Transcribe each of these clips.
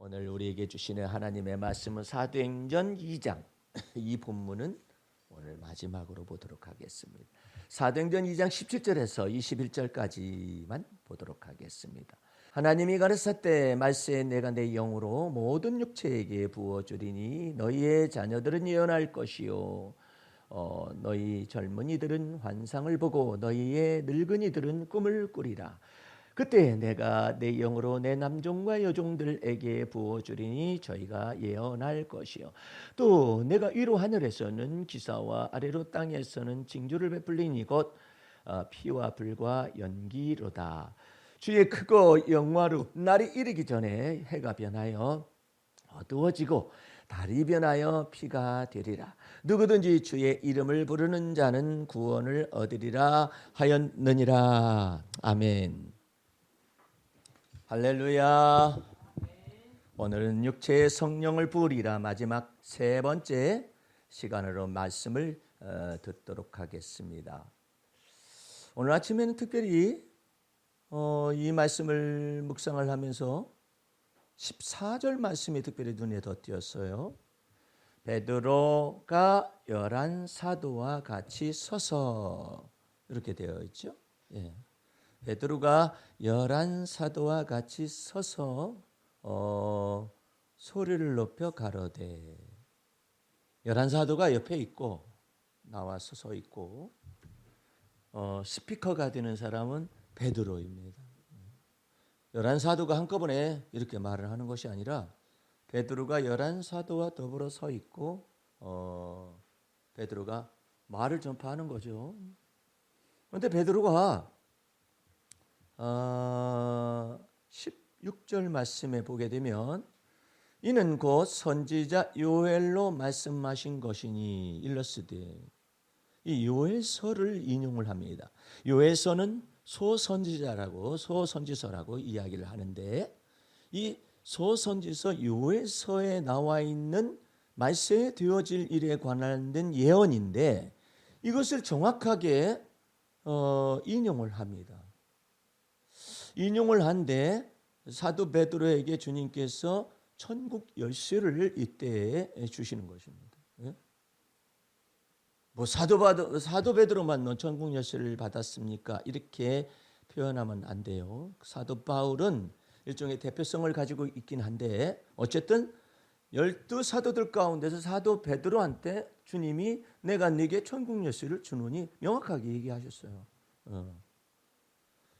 오늘 우리에게 주시는 하나님의 말씀은 사도행전 2장 이 본문은 오늘 마지막으로 보도록 하겠습니다. 사도행전 2장 17절에서 21절까지만 보도록 하겠습니다. 하나님이 가르사때 말세 내가 내 영으로 모든 육체에게 부어주리니 너희의 자녀들은 예언할 것이요 너희 젊은이들은 환상을 보고 너희의 늙은이들은 꿈을 꾸리라. 그때 내가 내 영으로 내 남종과 여종들에게 부어주리니 저희가 예언할 것이요 또 내가 위로 하늘에서는 기사와 아래로 땅에서는 징조를 베풀리니 곧 피와 불과 연기로다. 주의 크고 영화로 날이 이르기 전에 해가 변하여 어두워지고 달이 변하여 피가 되리라. 누구든지 주의 이름을 부르는 자는 구원을 얻으리라 하였느니라. 아멘. 할렐루야. 오늘은 육체의 성령을 부으리라 마지막 세 번째 시간으로 말씀을 듣도록 하겠습니다. 오늘 아침에는 특별히 이 말씀을 묵상을 하면서 14절 말씀이 특별히 눈에 더 띄었어요. 베드로가 11 사도와 같이 서서 이렇게 되어 있죠. 예. 베드로가 11 사도와 같이 서서 소리를 높여 가로되 11 사도가 옆에 있고 나와서 서 있고 스피커가 되는 사람은 베드로입니다. 11 사도가 한꺼번에 이렇게 말을 하는 것이 아니라 베드로가 11 사도와 더불어 서 있고 베드로가 말을 전파하는 거죠. 그런데 베드로가 16절 말씀에 보게 되면 이는 곧 선지자 요엘로 말씀하신 것이니 일러스되 이 요엘서를 인용을 합니다. 요엘서는 소선지서라고 이야기를 하는데 이 소선지서 요엘서에 나와 있는 말세에 되어질 일에 관련된 예언인데 이것을 정확하게 인용을 합니다. 인용을 한데 사도 베드로에게 주님께서 천국 열쇠를 이때에 주시는 것입니다. 뭐 사도 베드로만 너 천국 열쇠를 받았습니까? 이렇게 표현하면 안 돼요. 사도 바울은 일종의 대표성을 가지고 있긴 한데 어쨌든 12사도들 가운데서 사도 베드로한테 주님이 내가 네게 천국 열쇠를 주노니 명확하게 얘기하셨어요.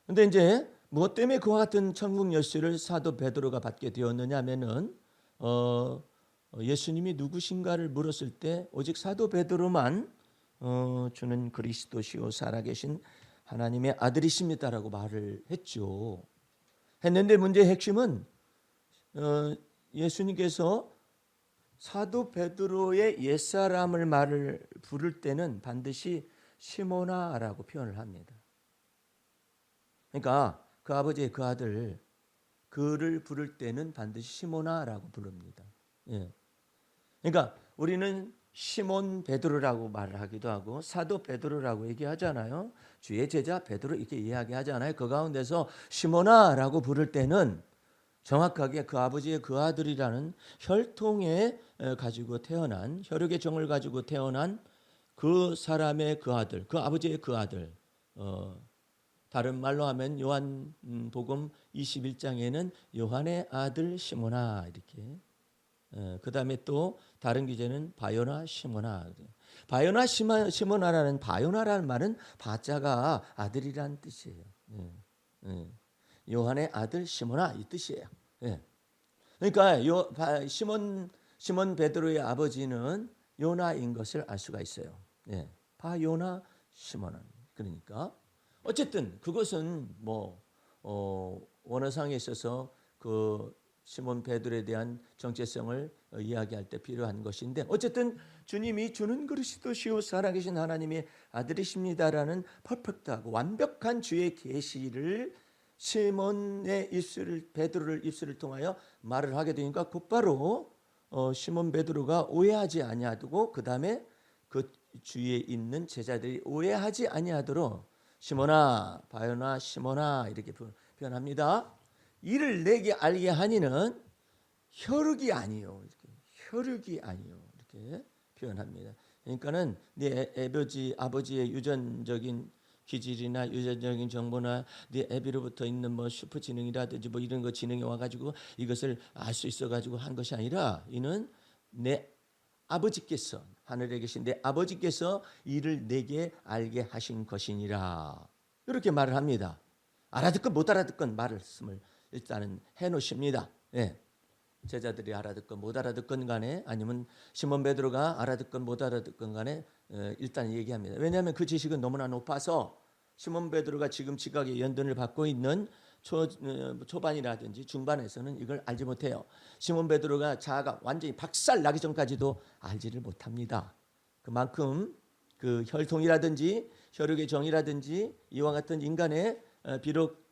그런데 이제 무엇 때문에 그와 같은 천국 열쇠를 사도 베드로가 받게 되었느냐 하면은 예수님이 누구신가를 물었을 때 오직 사도 베드로만 주는 그리스도시요 살아계신 하나님의 아들이십니다라고 말을 했죠. 했는데 문제의 핵심은 예수님께서 사도 베드로의 옛사람을 말을 부를 때는 반드시 시몬아라고 표현을 합니다. 그러니까 그 아버지의 그 아들 그를 부를 때는 반드시 시몬아라고 부릅니다. 예. 그러니까 우리는 시몬 베드로라고 말을 하기도 하고 사도 베드로라고 얘기하잖아요. 주의 제자 베드로 이렇게 이야기하잖아요. 그 가운데서 시몬아라고 부를 때는 정확하게 그 아버지의 그 아들이라는 혈통에 가지고 태어난 혈육의 정을 가지고 태어난 그 사람의 그 아들, 그 아버지의 그 아들. 다른 말로 하면 요한복음 21장에는 요한의 아들 시몬아 이렇게. 그 다음에 또 다른 기재는 바요나 시몬아. 바요나 시몬아라는 바요나라는 말은 바자가 아들이라는 뜻이에요. 요한의 아들 시몬아 이 뜻이에요. 그러니까 시몬 베드로의 아버지는 요나인 것을 알 수가 있어요. 바요나 시몬아. 그러니까 어쨌든 그것은 뭐 원어상에 있어서 그 시몬 베드로에 대한 정체성을 이야기할 때 필요한 것인데 어쨌든 주님이 주는 그리스도시요 살아계신 하나님의 아들이십니다라는 퍼펙트하고 완벽한 주의 계시를 시몬의 입술을 베드로를 입술을 통하여 말을 하게 되니까 곧바로 시몬 베드로가 오해하지 아니하고 그 다음에 그 주위에 있는 제자들이 오해하지 아니하도록 시몬아 바요나 시몬아 이렇게 표현합니다. 이를 내게 알게 하니는 혈육이 아니요. 혈육이 아니요. 이렇게 표현합니다. 그러니까는 네 아버지의 유전적인 기질이나 유전적인 정보나 네 애비로부터 있는 뭐 슈퍼 지능이라든지 뭐 이런 거 지능이 와가지고 이것을 알 수 있어가지고 한 것이 아니라 이는 내 아버지께서 하늘에 계신 내 아버지께서 이를 내게 알게 하신 것이니라 이렇게 말을 합니다. 알아듣건 못 알아듣건 말씀을 일단은 해놓으십니다. 예. 제자들이 알아듣건 못 알아듣건 간에 아니면 시몬 베드로가 알아듣건 못 알아듣건 간에 일단 얘기합니다. 왜냐하면 그 지식은 너무나 높아서 시몬 베드로가 지금 지각의 연단을 받고 있는 초반이라든지 중반에서는 이걸 알지 못해요. 시몬 베드로가 자아가 완전히 박살 나기 전까지도 알지를 못합니다. 그만큼 그 혈통이라든지 혈육의 정이라든지 이와 같은 인간의 비록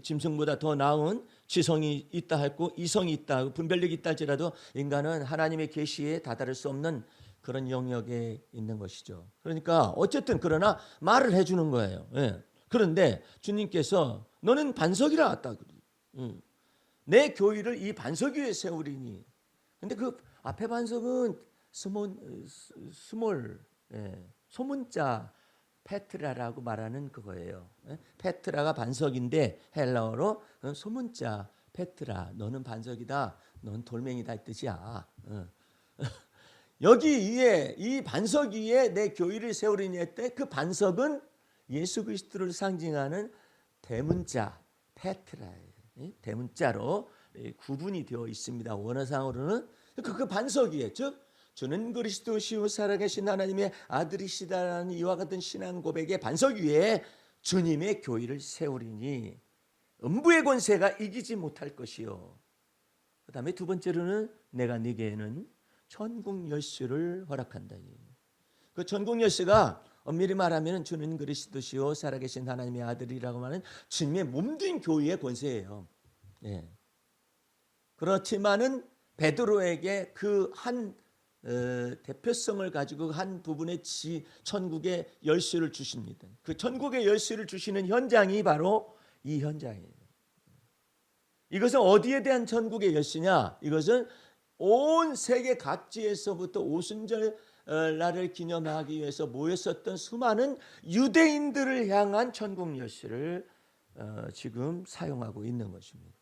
짐승보다 더 나은 지성이 있다 했고 이성이 있다 분별력이 있다 할지라도 인간은 하나님의 계시에 다다를 수 없는 그런 영역에 있는 것이죠. 그러니까 어쨌든 그러나 말을 해주는 거예요. 예. 그런데 주님께서 너는 반석이라 왔다. 내 교회를 이 반석 위에 세우리니. 근데 그 앞에 반석은 스몰 소문자 페트라라고 말하는 그거예요. 페트라가 반석인데 헬라어로 소문자 페트라 너는 반석이다. 넌 돌멩이다 이 뜻이야. 여기 위에 이 반석 위에 내 교회를 세우리니 했대. 그 반석은 예수 그리스도를 상징하는 대문자 페트라예요. 대문자로 구분이 되어 있습니다. 원어상으로는 그 반석 위에 즉 주는 그리스도시요 살아계신 하나님의 아들이시다라는 이와 같은 신앙 고백의 반석 위에 주님의 교회를 세우리니 음부의 권세가 이기지 못할 것이요. 그 다음에 두 번째로는 내가 네게는 천국 열쇠를 허락한다. 그 천국 열쇠가 엄밀히 말하면 주는 그리스도시요 살아계신 하나님의 아들이라고 하는 주님의 몸된 교회의 권세예요. 네. 그렇지만은 베드로에게 그 한 대표성을 가지고 한 부분의 천국의 열쇠를 주십니다. 그 천국의 열쇠를 주시는 현장이 바로 이 현장이에요. 이것은 어디에 대한 천국의 열쇠냐? 이것은 온 세계 각지에서부터 오순절 날을 기념하기 위해서 모였었던 수많은 유대인들을 향한 천국 열쇠를 지금 사용하고 있는 것입니다.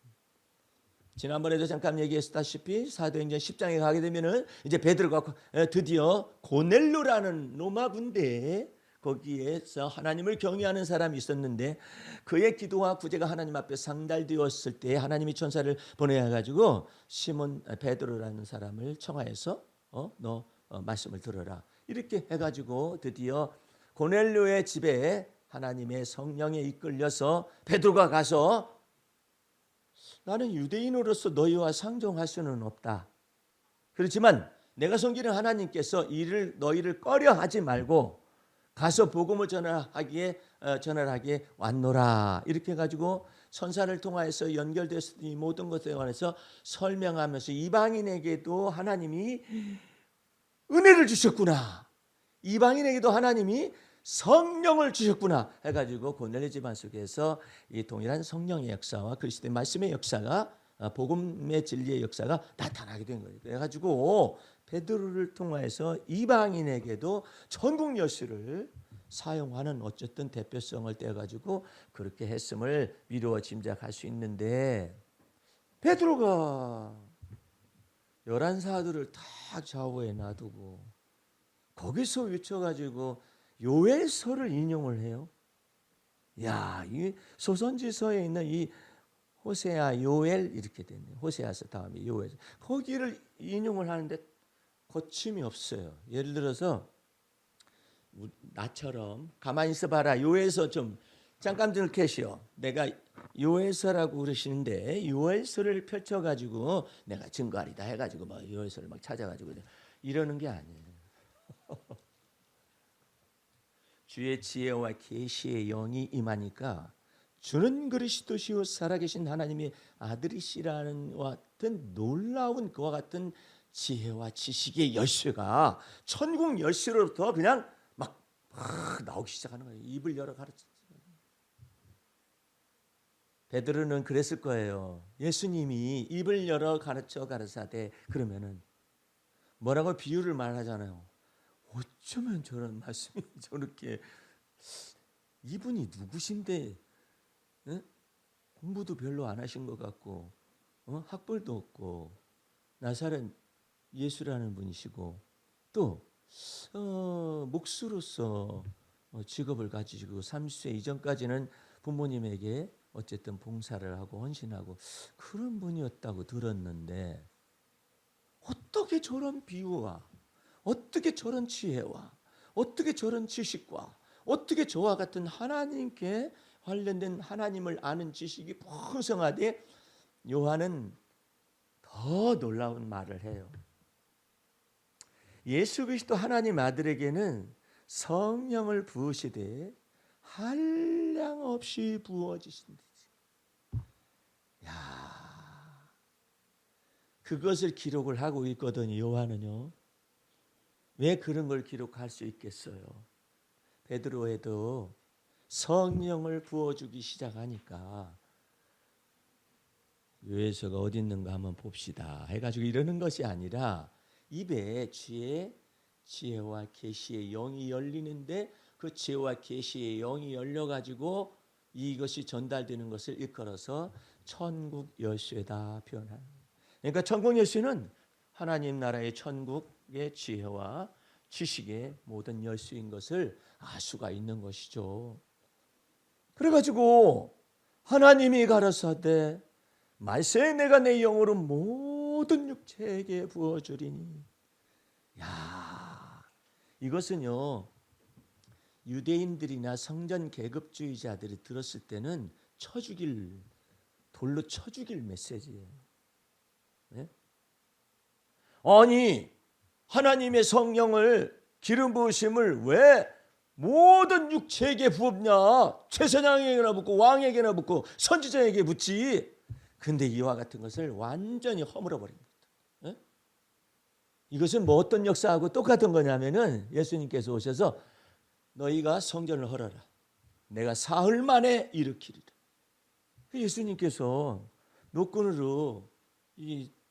지난번에도 잠깐 얘기했다시피 사도행전 10장에 가게 되면은 이제 베드로가 드디어 고넬료라는 로마 군대에 거기에서 하나님을 경외하는 사람이 있었는데 그의 기도와 구제가 하나님 앞에 상달되었을 때 하나님이 천사를 보내어 가지고 시몬 베드로라는 사람을 청하여서 너 말씀을 들어라 이렇게 해가지고 드디어 고넬료의 집에 하나님의 성령에 이끌려서 베드로가 가서 나는 유대인으로서 너희와 상종할 수는 없다. 그렇지만 내가 섬기는 하나님께서 너희를 꺼려하지 말고 가서 복음을 전하기에 왔노라. 이렇게 해가지고 천사를 통하여서 연결됐을 이 모든 것에 관해서 설명하면서 이방인에게도 하나님이 은혜를 주셨구나. 이방인에게도 하나님이 성령을 주셨구나 해가지고 고넬료 집안 속에서 이 동일한 성령의 역사와 그리스도의 말씀의 역사가 복음의 진리의 역사가 나타나게 된 거예요. 그래가지고 베드로를 통해서 이방인에게도 천국 열쇠를 사용하는 어쨌든 대표성을 떼가지고 그렇게 했음을 미루어 짐작할 수 있는데 베드로가 11사도를 딱 좌우에 놔두고 거기서 외쳐가지고 요엘서를 인용을 해요. 야, 이 소선지서에 있는 이 호세아, 요엘 이렇게 됐네요. 호세아서 다음에 요엘. 거기를 인용을 하는데 거침이 없어요. 예를 들어서 나처럼 가만히 있어봐라. 요엘서 좀 잠깐 좀 계시오. 내가 요엘서라고 그러시는데 요엘서를 펼쳐가지고 내가 증거하리다 해가지고 막 요엘서를 막 찾아가지고 이러는 게 아니에요. 주의 지혜와 계시의 영이 임하니까 주는 그리스도시요 살아계신 하나님의 아들이시라는 같은 놀라운 그와 같은 지혜와 지식의 열쇠가 천국 열쇠로부터 그냥 막 나오기 시작하는 거예요. 입을 열어 가르쳐. 베드로는 그랬을 거예요. 예수님이 입을 열어 가르쳐 가르사대 그러면은 뭐라고 비유를 말하잖아요. 어쩌면 저런 말씀이 저렇게 이분이 누구신데 공부도 별로 안 하신 것 같고 학벌도 없고 나사렛 예수라는 분이시고 또 목수로서 직업을 가지시고 30세 이전까지는 부모님에게 어쨌든 봉사를 하고 헌신하고 그런 분이었다고 들었는데 어떻게 저런 비유와 어떻게 저런 지혜와 어떻게 저런 지식과 어떻게 저와 같은 하나님께 관련된 하나님을 아는 지식이 풍성하되 요한은 더 놀라운 말을 해요. 예수 그리스도 하나님 아들에게는 성령을 부으시되 한량없이 부어지신다. 야, 그것을 기록을 하고 있거든요. 요한은요. 왜 그런 걸 기록할 수 있겠어요? 베드로에도 성령을 부어주기 시작하니까 요에서가 어디 있는가 한번 봅시다 해가지고 이러는 것이 아니라 입에 지혜와 계시의 영이 열리는데 그 지혜와 계시의 영이 열려가지고 이것이 전달되는 것을 일컬어서 천국 열쇠다 표현하는. 그러니까 천국 열쇠는 하나님 나라의 천국의 지혜와 지식의 모든 열쇠인 것을 알 수가 있는 것이죠. 그래가지고 하나님이 가라사대 말세 내가 내 영으로 모든 육체에게 부어주리니. 야, 이것은요 유대인들이나 성전 계급주의자들이 들었을 때는 돌로 쳐 죽일 메시지예요. 네? 아니 하나님의 성령을 기름 부으심을 왜 모든 육체에게 부었냐? 제사장에게나 붓고 왕에게나 붓고 선지자에게 붓지. 근데 이와 같은 것을 완전히 허물어 버립니다. 네? 이것은 뭐 어떤 역사하고 똑같은 거냐면은 예수님께서 오셔서 너희가 성전을 헐어라. 내가 사흘 만에 일으키리라. 예수님께서 노끈으로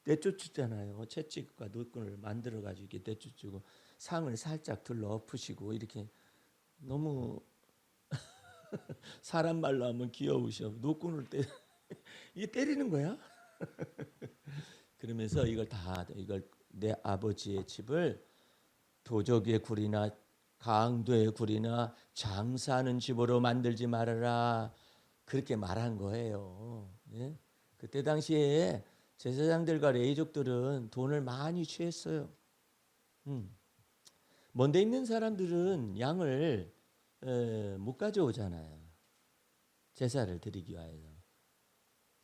내쫓았잖아요. 채찍과 노끈을 만들어 가지고 이렇게 내쫓고 상을 살짝 들러 엎으시고 이렇게 너무 사람 말로 하면 귀여우셔. 노끈을 이게 때리는 거야? 그러면서 이걸 내 아버지의 집을 도적의 굴이나 강도의 굴이나 장사하는 집으로 만들지 말아라. 그렇게 말한 거예요. 예? 그때 당시에 제사장들과 레위족들은 돈을 많이 취했어요. 먼데 있는 사람들은 양을 못 가져오잖아요. 제사를 드리기 위하여.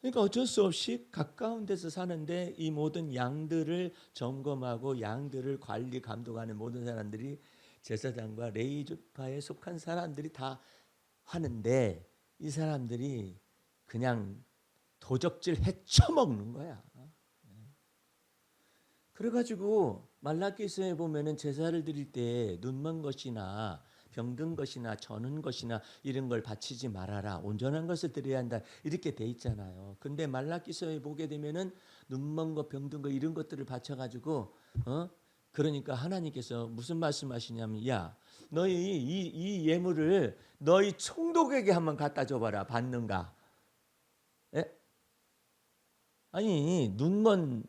그러니까 어쩔 수 없이 가까운 데서 사는데 이 모든 양들을 점검하고 양들을 관리 감독하는 모든 사람들이 제사장과 레위족파에 속한 사람들이 다 하는데 이 사람들이 그냥 도적질 해쳐먹는 거야. 그래가지고 말라기서에 보면은 제사를 드릴 때 눈먼 것이나 병든 것이나 저는 것이나 이런 걸 바치지 말아라. 온전한 것을 드려야 한다. 이렇게 돼 있잖아요. 근데 말라기서에 보게 되면은 눈먼 거, 병든 거 이런 것들을 바쳐가지고 그러니까 하나님께서 무슨 말씀하시냐면 야, 너희 이 예물을 너희 총독에게 한번 갖다 줘봐라. 받는가? 에? 아니 눈먼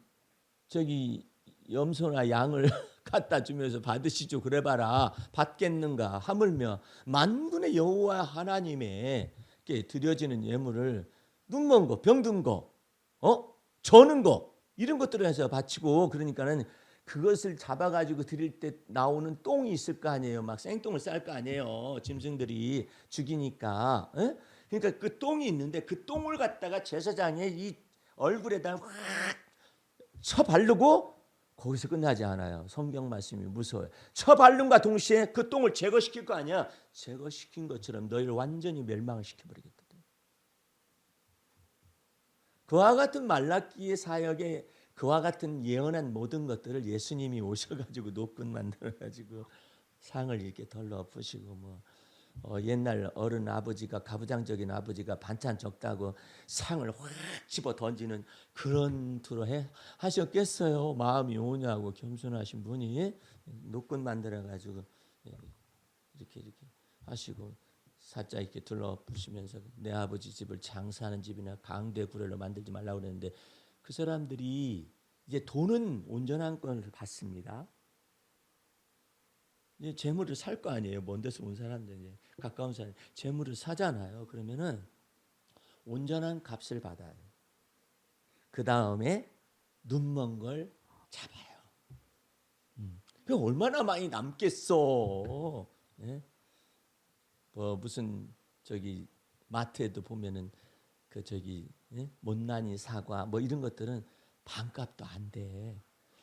염소나 양을 갖다 주면서 받으시죠. 그래봐라. 받겠는가? 하물며 만군의 여호와 하나님에게 드려지는 예물을 눈먼 거, 병든 거, 저는 거 이런 것들을 해서 바치고 그러니까는 그것을 잡아가지고 드릴 때 나오는 똥이 있을 거 아니에요. 막 생똥을 쌀 거 아니에요. 짐승들이 죽이니까. 에? 그러니까 그 똥이 있는데 그 똥을 갖다가 제사장의 이 얼굴에다 확 쳐 바르고 거기서 끝나지 않아요. 성경 말씀이 무서워요. 쳐 바른과 동시에 그 똥을 제거시킬 거 아니야. 제거시킨 것처럼 너희를 완전히 멸망을 시켜버리겠다. 그와 같은 말라기의 사역에 그와 같은 예언한 모든 것들을 예수님이 오셔가지고 노끈 만들어가지고 상을 이렇게 덜러 엎으시고 옛날 어른 아버지가 가부장적인 아버지가 반찬 적다고 상을 확 집어 던지는 그런 투로 하셨겠어요? 마음이 오냐고 겸손하신 분이 노끈 만들어 가지고 이렇게 하시고 살짝 이렇게 둘러보시면서 내 아버지 집을 장사하는 집이나 강대 구례로 만들지 말라고 그랬는데 그 사람들이 이제 돈은 온전한 걸 받습니다. 이제 재물을 살 거 아니에요. 먼 데서 온 사람들 이제 가까운 사람 재물을 사잖아요. 그러면은 온전한 값을 받아요. 그 다음에 눈먼 걸 잡아요. 그 얼마나 많이 남겠어. 예? 뭐 무슨 저기 마트에도 보면은 그 저기 못난이 사과 뭐 이런 것들은 반값도 안 돼.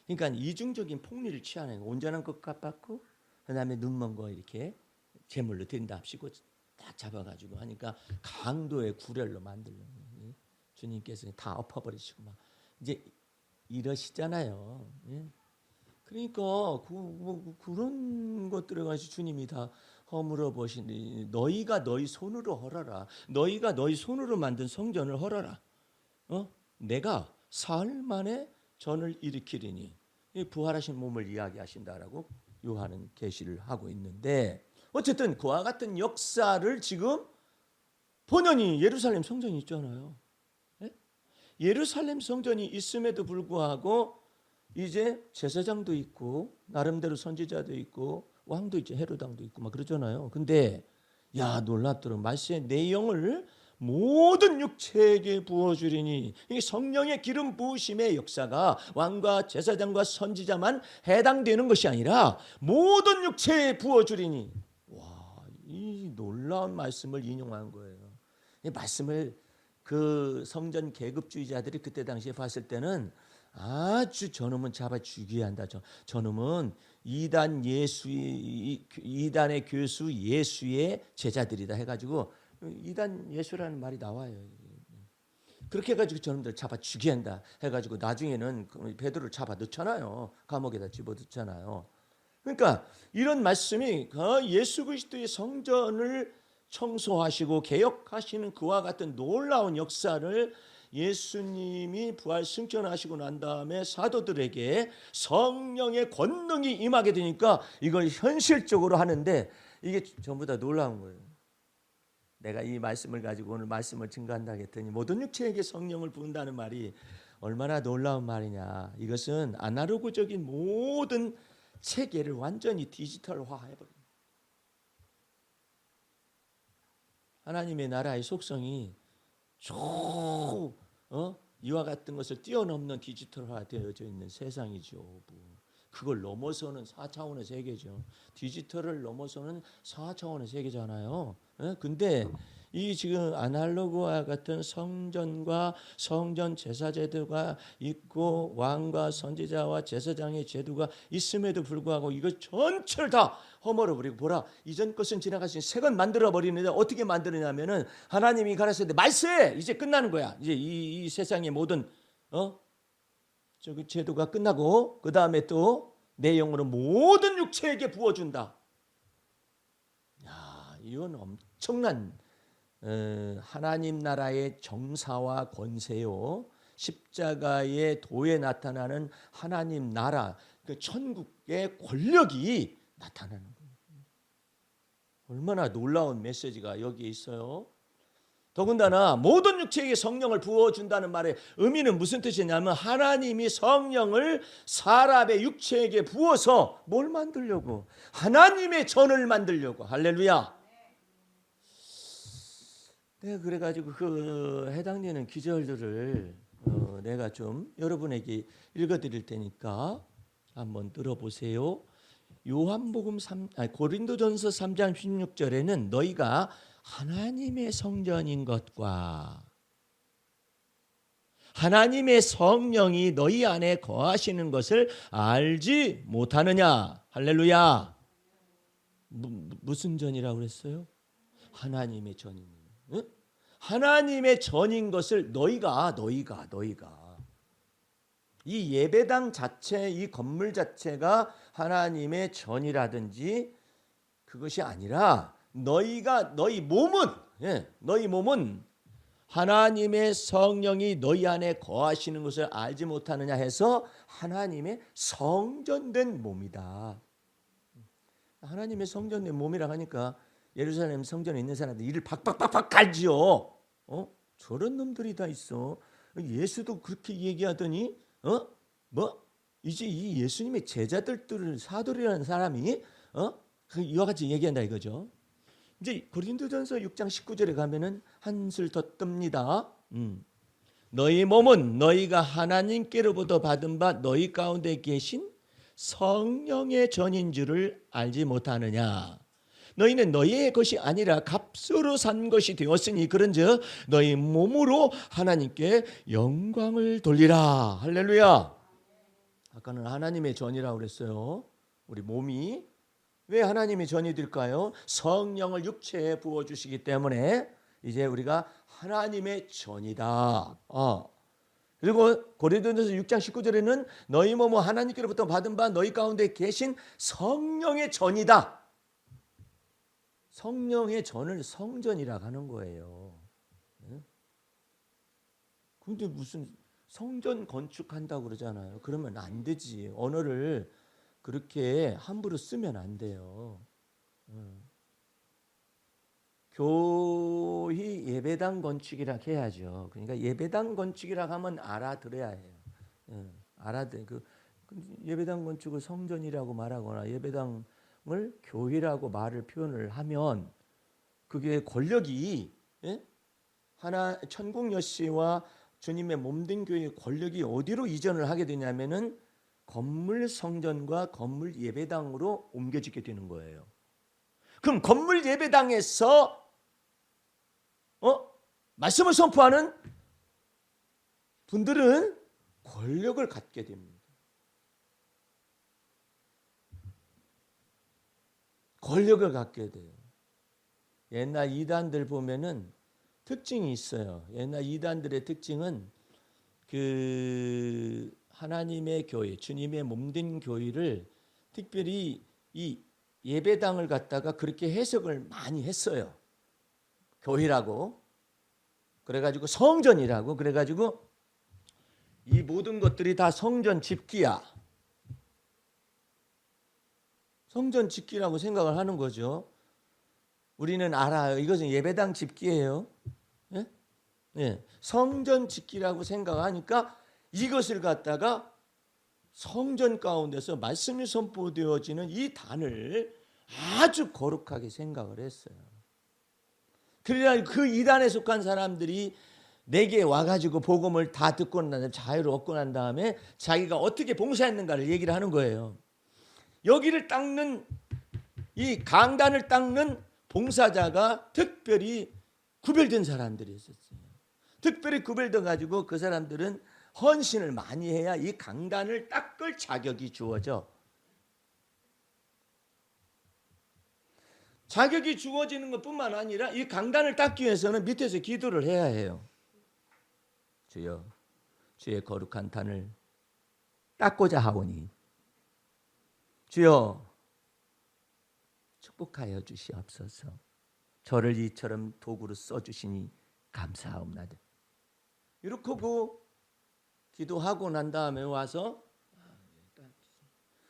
그러니까 이중적인 폭리를 취하는 거. 온전한 것 값받고 그다음에 눈먼 거 이렇게 제물로 드린다 합시고 딱 잡아가지고 하니까 강도의 구렬로 만들는 거예요. 주님께서 다 엎어버리시고 막 이제 이러시잖아요. 예? 그러니까 그런 것들을 가지고 주님이 다 허물어 보시니 너희가 너희 손으로 헐어라. 너희가 너희 손으로 만든 성전을 헐어라. 내가 사흘 만에 전을 일으키리니 부활하신 몸을 이야기하신다라고 요한은 계시를 하고 있는데 어쨌든 그와 같은 역사를 지금 본연이 예루살렘 성전이 있잖아요. 예? 예루살렘 성전이 있음에도 불구하고 이제 제사장도 있고 나름대로 선지자도 있고 왕도 있죠. 헤롯 왕도 있고 막 그러잖아요. 근데 야 놀랍도록 말씀의 내용을 모든 육체에게 부어주리니 이 성령의 기름 부으심의 역사가 왕과 제사장과 선지자만 해당되는 것이 아니라 모든 육체에 부어주리니 와, 이 놀라운 말씀을 인용한 거예요. 이 말씀을 그 성전 계급주의자들이 그때 당시에 봤을 때는 아주 저놈은 잡아 죽여야 한다. 저놈은 이단의 교수 예수의 제자들이다 해가지고 이단 예수라는 말이 나와요. 그렇게 해가지고 저놈들 잡아 죽여야 한다 해가지고 나중에는 베드로를 잡아 넣잖아요. 감옥에다 집어넣잖아요. 그러니까 이런 말씀이 예수 그리스도의 성전을 청소하시고 개혁하시는 그와 같은 놀라운 역사를 예수님이 부활 승천하시고 난 다음에 사도들에게 성령의 권능이 임하게 되니까 이걸 현실적으로 하는데 이게 전부 다 놀라운 거예요. 내가 이 말씀을 가지고 오늘 말씀을 증거한다 했더니 모든 육체에게 성령을 부은다는 말이 얼마나 놀라운 말이냐. 이것은 아날로그적인 모든 체계를 완전히 디지털화해버립니다. 하나님의 나라의 속성이 이와 같은 것을 뛰어넘는 디지털화되어져 있는 세상이죠. 그걸 넘어서는 4차원의 세계죠. 디지털을 넘어서는 4차원의 세계잖아요. 근데 이 지금 아날로그와 같은 성전과 성전 제사 제도가 있고 왕과 선지자와 제사장의 제도가 있음에도 불구하고 이것 전체를 다 허물어 버리고 보라 이전 것은 지나가신 새 것 만들어 버리는데 어떻게 만드느냐면은 하나님이 가르쳤는데 말세 이제 끝나는 거야. 이제 이 세상의 모든 저기 제도가 끝나고 그 다음에 또 내 영으로 모든 육체에게 부어준다. 야 이건 엄청난 하나님 나라의 정사와 권세요. 십자가의 도에 나타나는 하나님 나라, 그 천국의 권력이 나타나는 거예요. 얼마나 놀라운 메시지가 여기에 있어요. 더군다나 모든 육체에게 성령을 부어준다는 말의 의미는 무슨 뜻이냐면 하나님이 성령을 사람의 육체에게 부어서 뭘 만들려고? 하나님의 전을 만들려고. 할렐루야. 내가 그래가지고 그 해당되는 기절들을 내가 좀 여러분에게 읽어드릴 테니까 한번 들어보세요. 요한복음 고린도전서 3장 16절에는 너희가 하나님의 성전인 것과 하나님의 성령이 너희 안에 거하시는 것을 알지 못하느냐. 할렐루야. 무슨 전이라고 그랬어요? 하나님의 전입니다. 응? 하나님의 전인 것을 너희가 이 예배당 자체 이 건물 자체가 하나님의 전이라든지 그것이 아니라 너희 몸은 너희 몸은 하나님의 성령이 너희 안에 거하시는 것을 알지 못하느냐 해서 하나님의 성전된 몸이다. 하나님의 성전된 몸이라 하니까 예루살렘 성전에 있는 사람들 이를 박박박박 갈지요. 저런 놈들이 다 있어. 예수도 그렇게 얘기하더니 이제 이 예수님의 제자들을 사도리라는 사람이 이와 같이 얘기한다 이거죠. 이제 고린도전서 6장 19절에 가면은 한술 더 뜹니다. 너희 몸은 너희가 하나님께로부터 받은 바 너희 가운데 계신 성령의 전인 줄을 알지 못하느냐. 너희는 너희의 것이 아니라 값으로 산 것이 되었으니 그런즉 너희 몸으로 하나님께 영광을 돌리라. 할렐루야. 아까는 하나님의 전이라고 그랬어요. 우리 몸이 왜 하나님의 전이 될까요? 성령을 육체에 부어주시기 때문에 이제 우리가 하나님의 전이다. 그리고 고린도전서 6장 19절에는 너희 몸은 하나님께로부터 받은 바 너희 가운데 계신 성령의 전이다. 성령의 전을 성전이라고 하는 거예요. 근데 무슨 성전 건축한다고 그러잖아요. 그러면 안 되지. 언어를 그렇게 함부로 쓰면 안 돼요. 교회 예배당 건축이라 해야죠. 그러니까 예배당 건축이라 하면 알아들어야 해요. 알아들 그 예배당 건축을 성전이라고 말하거나 예배당을 교회라고 말을 표현을 하면 그게 권력이 하나 천국 여시와 주님의 몸된 교회의 권력이 어디로 이전을 하게 되냐면은 건물 성전과 건물 예배당으로 옮겨지게 되는 거예요. 그럼 건물 예배당에서 말씀을 선포하는 분들은 권력을 갖게 됩니다. 권력을 갖게 돼요. 옛날 이단들 보면은 특징이 있어요. 옛날 이단들의 특징은 그 하나님의 교회, 주님의 몸된 교회를 특별히 이 예배당을 갖다가 그렇게 해석을 많이 했어요. 교회라고. 그래가지고 성전이라고. 그래가지고 이 모든 것들이 다 성전 집기야. 성전 집기라고 생각을 하는 거죠. 우리는 알아요. 이것은 예배당 집기예요. 성전 집기라고 생각하니까 이것을 갖다가 성전 가운데서 말씀이 선포되어지는 이 단을 아주 거룩하게 생각을 했어요. 그래야 그 이단에 속한 사람들이 내게 와가지고 복음을 다 듣고 난 다음에 자유를 얻고 난 다음에 자기가 어떻게 봉사했는가를 얘기를 하는 거예요. 여기를 닦는 이 강단을 닦는 봉사자가 특별히 구별된 사람들이 있었어요. 특별히 구별돼 가지고 그 사람들은 헌신을 많이 해야 이 강단을 닦을 자격이 주어져. 자격이 주어지는 것뿐만 아니라 이 강단을 닦기 위해서는 밑에서 기도를 해야 해요. 주여, 주의 거룩한 단을 닦고자 하오니 주여 축복하여 주시옵소서. 저를 이처럼 도구로 써주시니 감사하옵나이다. 이렇게 하고 기도하고 난 다음에 와서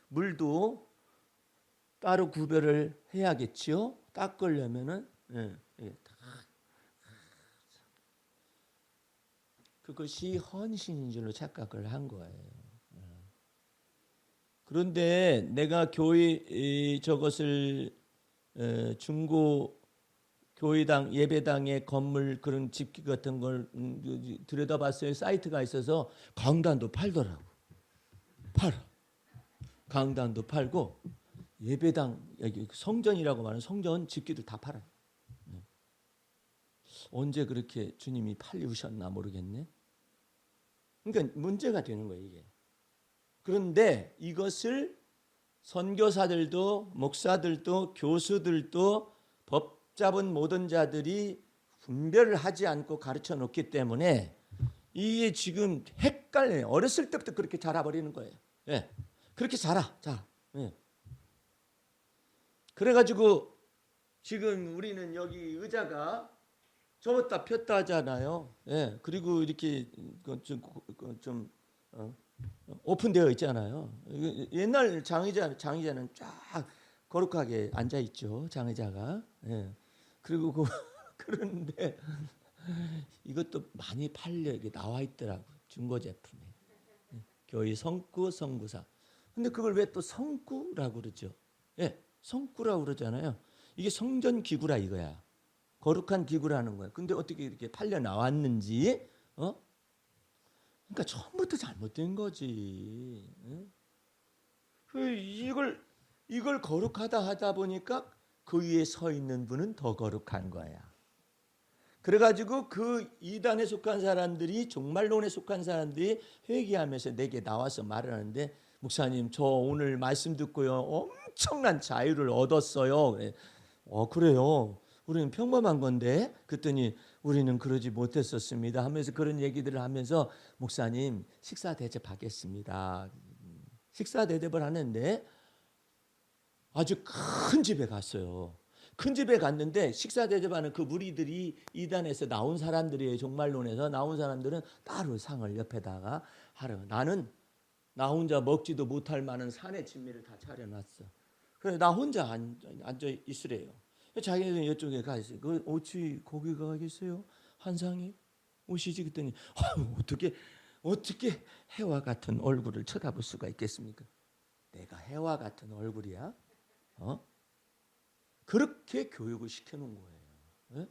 물도 따로 구별을 해야겠지요. 닦으려면은 그것이 헌신인 줄로 착각을 한 거예요. 그런데 내가 교회 저것을 중고 교회당 예배당의 건물 그런 집기 같은 걸 들여다봤어요. 사이트가 있어서 강단도 팔더라고. 팔아. 강단도 팔고 예배당 여기 성전이라고 말하는 성전 집기도 다 팔아요. 언제 그렇게 주님이 팔리우셨나 모르겠네. 그러니까 문제가 되는 거예요 이게. 그런데 이것을 선교사들도 목사들도 교수들도 법 잡은 모든 자들이 분별을 하지 않고 가르쳐 놓기 때문에 이게 지금 헷갈려요. 어렸을 때부터 그렇게 자라버리는 거예요. 그렇게 자라. 그래가지고 지금 우리는 여기 의자가 접었다 폈다 하잖아요. 예, 그리고 이렇게 좀 오픈되어 있잖아요. 옛날 장의자는 쫙 거룩하게 앉아 있죠. 장의자가. 예. 그리고 그런데 이것도 많이 팔려 이게 나와 있더라고 중고 제품에. 교회 성구 성구사. 근데 그걸 왜 또 성구라고 그러죠? 예, 성구라고 그러잖아요. 이게 성전 기구라 이거야. 거룩한 기구라는 거야. 근데 어떻게 이렇게 팔려 나왔는지, 그러니까 처음부터 잘못된 거지. 이걸 거룩하다 하다 보니까 그 위에 서 있는 분은 더 거룩한 거야. 그래가지고 그 이단에 속한 사람들이 종말론에 속한 사람들이 회개하면서 내게 나와서 말을 하는데 목사님 저 오늘 말씀 듣고요 엄청난 자유를 얻었어요. 그래요? 우리는 평범한 건데 그랬더니 우리는 그러지 못했었습니다 하면서 그런 얘기들을 하면서 목사님 식사 대접하겠습니다. 식사 대접을 하는데 아주 큰 집에 갔어요. 큰 집에 갔는데 식사 대접하는 그 무리들이 이단에서 나온 사람들이에요. 종말론에서 나온 사람들은 따로 상을 옆에다가 하러. 나는 나 혼자 먹지도 못할 만한 산의 진미를 다 차려놨어. 그래 나 혼자 앉아 있으래요. 자기는 이쪽에 가 있어요. 그 어찌 거기 가 계세요? 한상이 오시지 그랬더니 어떻게 해와 같은 얼굴을 쳐다볼 수가 있겠습니까? 내가 해와 같은 얼굴이야? 그렇게 교육을 시켜놓은 거예요. 네?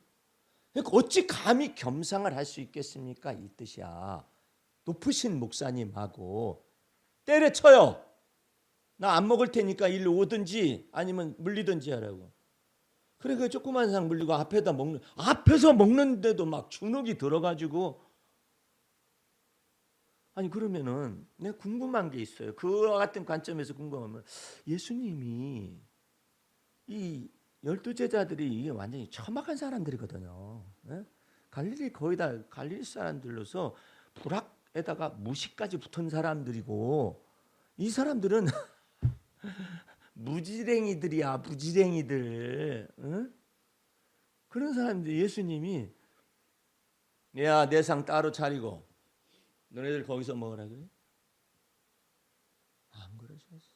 그러니까 어찌 감히 겸상을 할 수 있겠습니까? 이 뜻이야. 높으신 목사님하고 때려쳐요. 나 안 먹을 테니까 일로 오든지 아니면 물리든지 하라고. 그러니까 조그만 상 물리고 앞에서 먹는데도 막 주눅이 들어가지고 아니 그러면은 내가 궁금한 게 있어요. 그와 같은 관점에서 궁금하면 예수님이 이 12제자들이 완전히 첨악한 사람들이거든요. 네? 갈릴리 거의 다 갈릴리 사람들로서 불악에다가 무식까지 붙은 사람들이고 이 사람들은 무지랭이들이야 무지랭이들. 응? 그런 사람들 예수님이 야 내 상 따로 차리고 너네들 거기서 먹으라 그래? 안 그러셨어.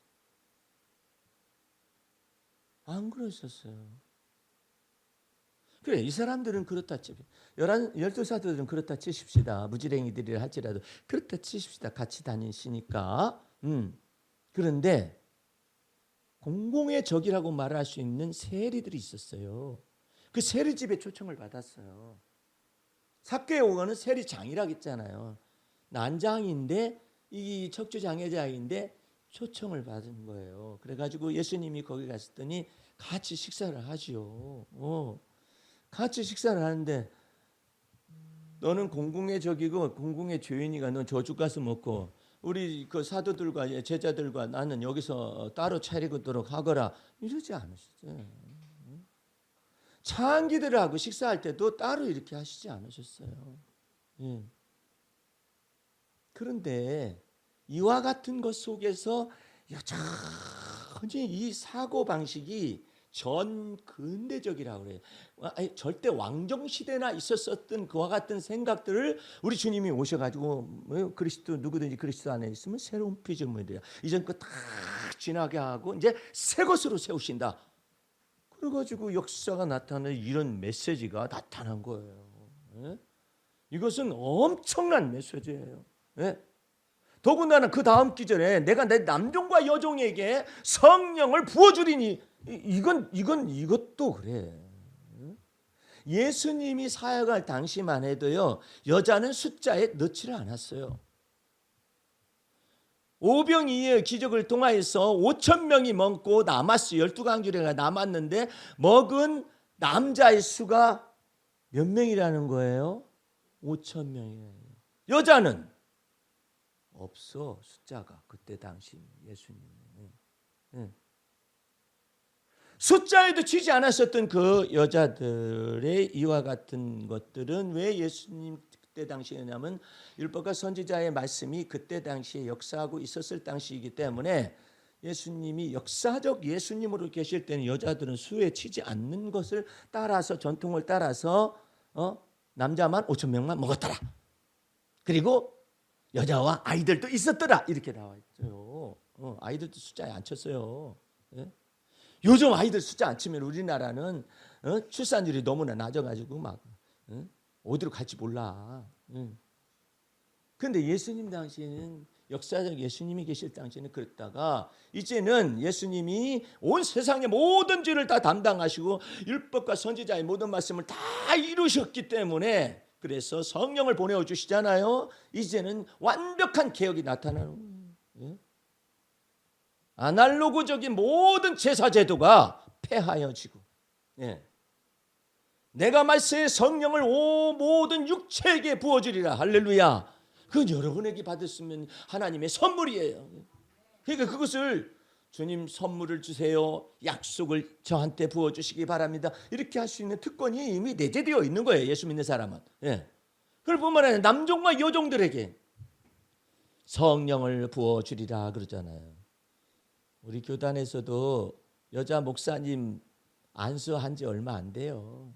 안 그러셨어요. 그래 이 사람들은 그렇다 치고 12사도들은 그렇다 치십시다. 무지랭이들이라 할지라도 그렇다 치십시다. 같이 다니시니까. 그런데 공공의 적이라고 말할 수 있는 세리들이 있었어요. 그 세리집에 초청을 받았어요. 삭개의 오가는 세리장이라고 했잖아요. 난장인데 이 척추장애자인데 초청을 받은 거예요. 그래가지고 예수님이 거기 갔더니 같이 식사를 하지요. 같이 식사를 하는데 너는 공공의 적이고 공공의 죄인이가 넌 저쪽 가서 먹고 우리 그 사도들과 제자들과 나는 여기서 따로 차리도록 하거라 이러지 않으셨어요. 창기들하고 식사할 때도 따로 이렇게 하시지 않으셨어요. 예. 그런데 이와 같은 것 속에서 여전히 이 사고 방식이 전 근대적이라고 그래요. 절대 왕정 시대나 있었었던 그와 같은 생각들을 우리 주님이 오셔가지고 그리스도 누구든지 그리스도 안에 있으면 새로운 피조물이야. 이전 거 다 지나게 하고 이제 새 것으로 세우신다. 그래가지고 역사가 나타나는 이런 메시지가 나타난 거예요. 예? 이것은 엄청난 메시지예요. 예? 더군다나 그 다음 기절에 내가 내 남종과 여종에게 성령을 부어주리니 이것도 그래. 예수님이 사역할 당시만 해도요 여자는 숫자에 넣지를 않았어요. 오병이의 기적을 통하여서 5,000명이 먹고 남았어요. 12강주례가 남았는데 먹은 남자의 수가 몇 명이라는 거예요? 5,000명이에요. 여자는 없어 숫자가 그때 당시 예수님. 숫자에도 치지 않았었던 그 여자들의 이와 같은 것들은 왜 예수님 그때 당시에냐면 율법과 선지자의 말씀이 그때 당시에 역사하고 있었을 당시이기 때문에 예수님이 역사적 예수님으로 계실 때는 여자들은 수에 치지 않는 것을 따라서 전통을 따라서 남자만 5천 명만 먹었더라. 그리고 여자와 아이들도 있었더라. 이렇게 나와 있어요. 아이들도 숫자에 안 쳤어요. 예? 요즘 아이들 숫자 안 치면 우리나라는 출산율이 너무나 낮아가지고 막 어디로 갈지 몰라. 그런데 예수님 당시에는 역사적 예수님이 계실 당시에는 그랬다가 이제는 예수님이 온 세상의 모든 죄를 다 담당하시고 율법과 선지자의 모든 말씀을 다 이루셨기 때문에 그래서 성령을 보내어 주시잖아요. 이제는 완벽한 개혁이 나타나는 거예요. 아날로그적인 모든 제사 제도가 폐하여지고 내가 말세에 성령을 모든 육체에게 부어주리라. 할렐루야. 그건 여러분에게 받았으면 하나님의 선물이에요. 그러니까 그것을 주님 선물을 주세요. 약속을 저한테 부어주시기 바랍니다. 이렇게 할 수 있는 특권이 이미 내재되어 있는 거예요. 예수 믿는 사람은. 그걸 뿐만 아니라 남종과 여종들에게 성령을 부어주리라 그러잖아요. 우리 교단에서도 여자 목사님 안수한 지 얼마 안 돼요.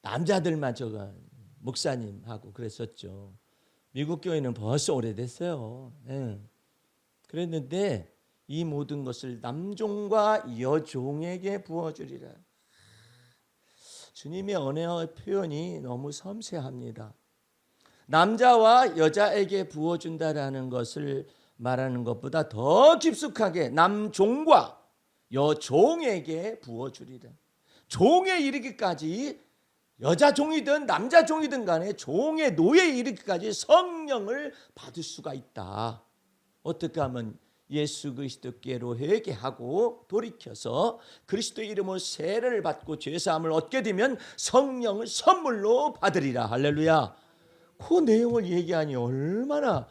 남자들만 저가 목사님하고 그랬었죠. 미국 교회는 벌써 오래됐어요. 그랬는데 이 모든 것을 남종과 여종에게 부어주리라. 주님의 언어의 표현이 너무 섬세합니다. 남자와 여자에게 부어준다라는 것을 말하는 것보다 더 깊숙하게 남종과 여종에게 부어주리라. 종에 이르기까지 여자 종이든 남자 종이든 간에 종의 노예에 이르기까지 성령을 받을 수가 있다. 어떻게 하면 예수 그리스도께로 회개하고 돌이켜서 그리스도의 이름으로 세례를 받고 죄사함을 얻게 되면 성령을 선물로 받으리라. 할렐루야. 그 내용을 얘기하니 얼마나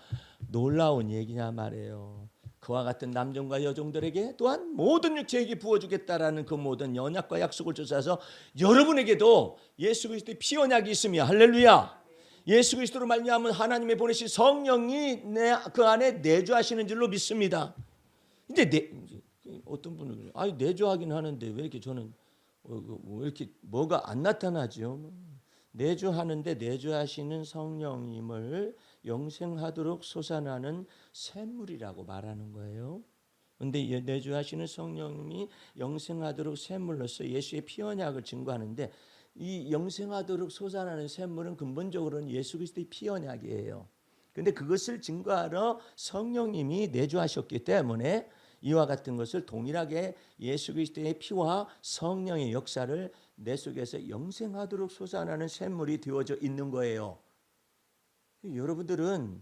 놀라운 얘기냐 말이에요. 그와 같은 남종과 여종들에게 또한 모든 육체에게 부어주겠다라는 그 모든 언약과 약속을 주셔서 여러분에게도 예수 그리스도의 피 언약이 있으며 할렐루야. 예수 그리스도로 말미암은 하나님의 보내신 성령이 그 안에 내주하시는 줄로 믿습니다. 근데 어떤 분은 내주하긴 하는데 왜 이렇게 저는 왜 이렇게 뭐가 안 나타나죠? 내주하는데 내주하시는 성령님을 영생하도록 솟아나는 샘물이라고 말하는 거예요. 그런데 내주하시는 성령님이 영생하도록 샘물로서 예수의 피 언약을 증거하는데 이 영생하도록 솟아나는 샘물은 근본적으로는 예수 그리스도의 피 언약이에요. 그런데 그것을 증거하러 성령님이 내주하셨기 때문에 이와 같은 것을 동일하게 예수 그리스도의 피와 성령의 역사를 내 속에서 영생하도록 솟아나는 샘물이 되어져 있는 거예요. 여러분들은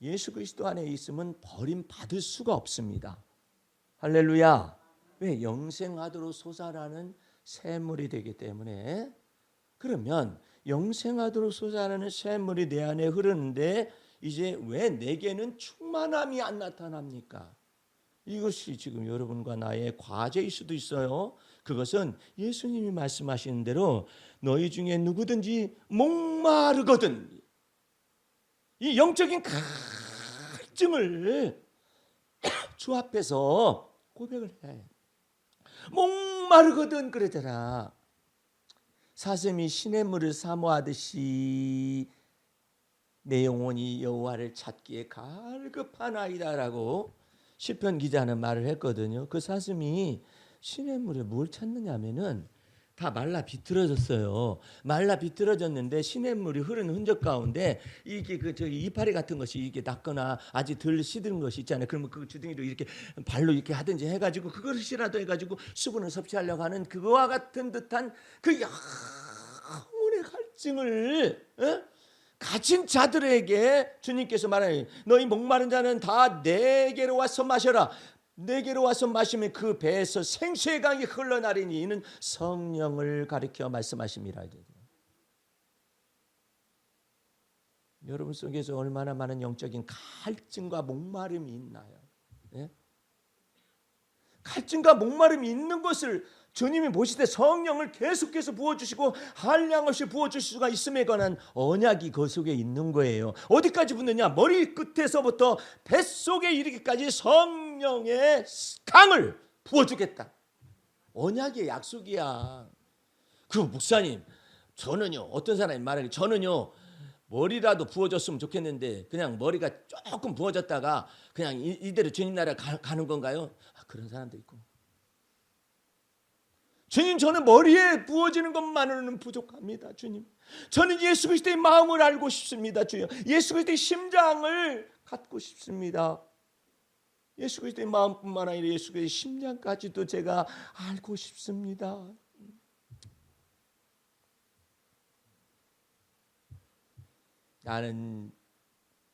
예수 그리스도 안에 있으면 버림받을 수가 없습니다. 할렐루야. 왜? 영생하도록 솟아나는 샘물이 되기 때문에. 그러면 영생하도록 솟아나는 샘물이 내 안에 흐르는데 이제 왜 내게는 충만함이 안 나타납니까? 이것이 지금 여러분과 나의 과제일 수도 있어요. 그것은 예수님이 말씀하시는 대로 너희 중에 누구든지 목마르거든 이 영적인 갈증을 주 앞에서 고백을 해. 목마르거든 그러더라. 사슴이 시냇물을 사모하듯이 내 영혼이 여호와를 찾기에 갈급하나이다라고 시편 기자는 말을 했거든요. 그 사슴이 시냇물에 뭘 찾느냐면은 다 말라 비틀어졌어요. 말라 비틀어졌는데 시냇물이 흐르는 흔적 가운데 이게 저기 이파리 같은 것이 이게 낫거나 아직 덜 시든 것이 있잖아요. 그러면 그 주둥이로 이렇게 발로 이렇게 하든지 해가지고 그것이라도 해가지고 수분을 섭취하려고 하는 그거와 같은 듯한 그 영혼의 갈증을 가진 자들에게 주님께서 말하는 너희 목마른 자는 다 내게로 와서 마셔라. 내게로 와서 마시면 그 배에서 생수의 강이 흘러나리니 이는 성령을 가리켜 말씀하십니다. 여러분 속에서 얼마나 많은 영적인 갈증과 목마름이 있나요? 예? 갈증과 목마름이 있는 것을 주님이 보실 때 성령을 계속해서 부어주시고 한량없이 부어주실 수가 있음에 관한 언약이 그 속에 있는 거예요. 어디까지 붙느냐? 머리 끝에서부터 뱃속에 이르기까지 성령을 성령의 강을 부어주겠다. 언약의 약속이야. 그 목사님, 저는요, 어떤 사람이 말하기, 저는요 머리라도 부어줬으면 좋겠는데 그냥 머리가 조금 부어졌다가 그냥 이대로 주님 나라 가는 건가요? 그런 사람도 있고. 주님, 저는 머리에 부어지는 것만으로는 부족합니다. 주님, 저는 예수 그리스도의 마음을 알고 싶습니다. 주여, 예수 그리스도의 심장을 갖고 싶습니다. 예수 그리스도의 마음뿐만 아니라 예수 그리스도의 심장까지도 제가 알고 싶습니다. 나는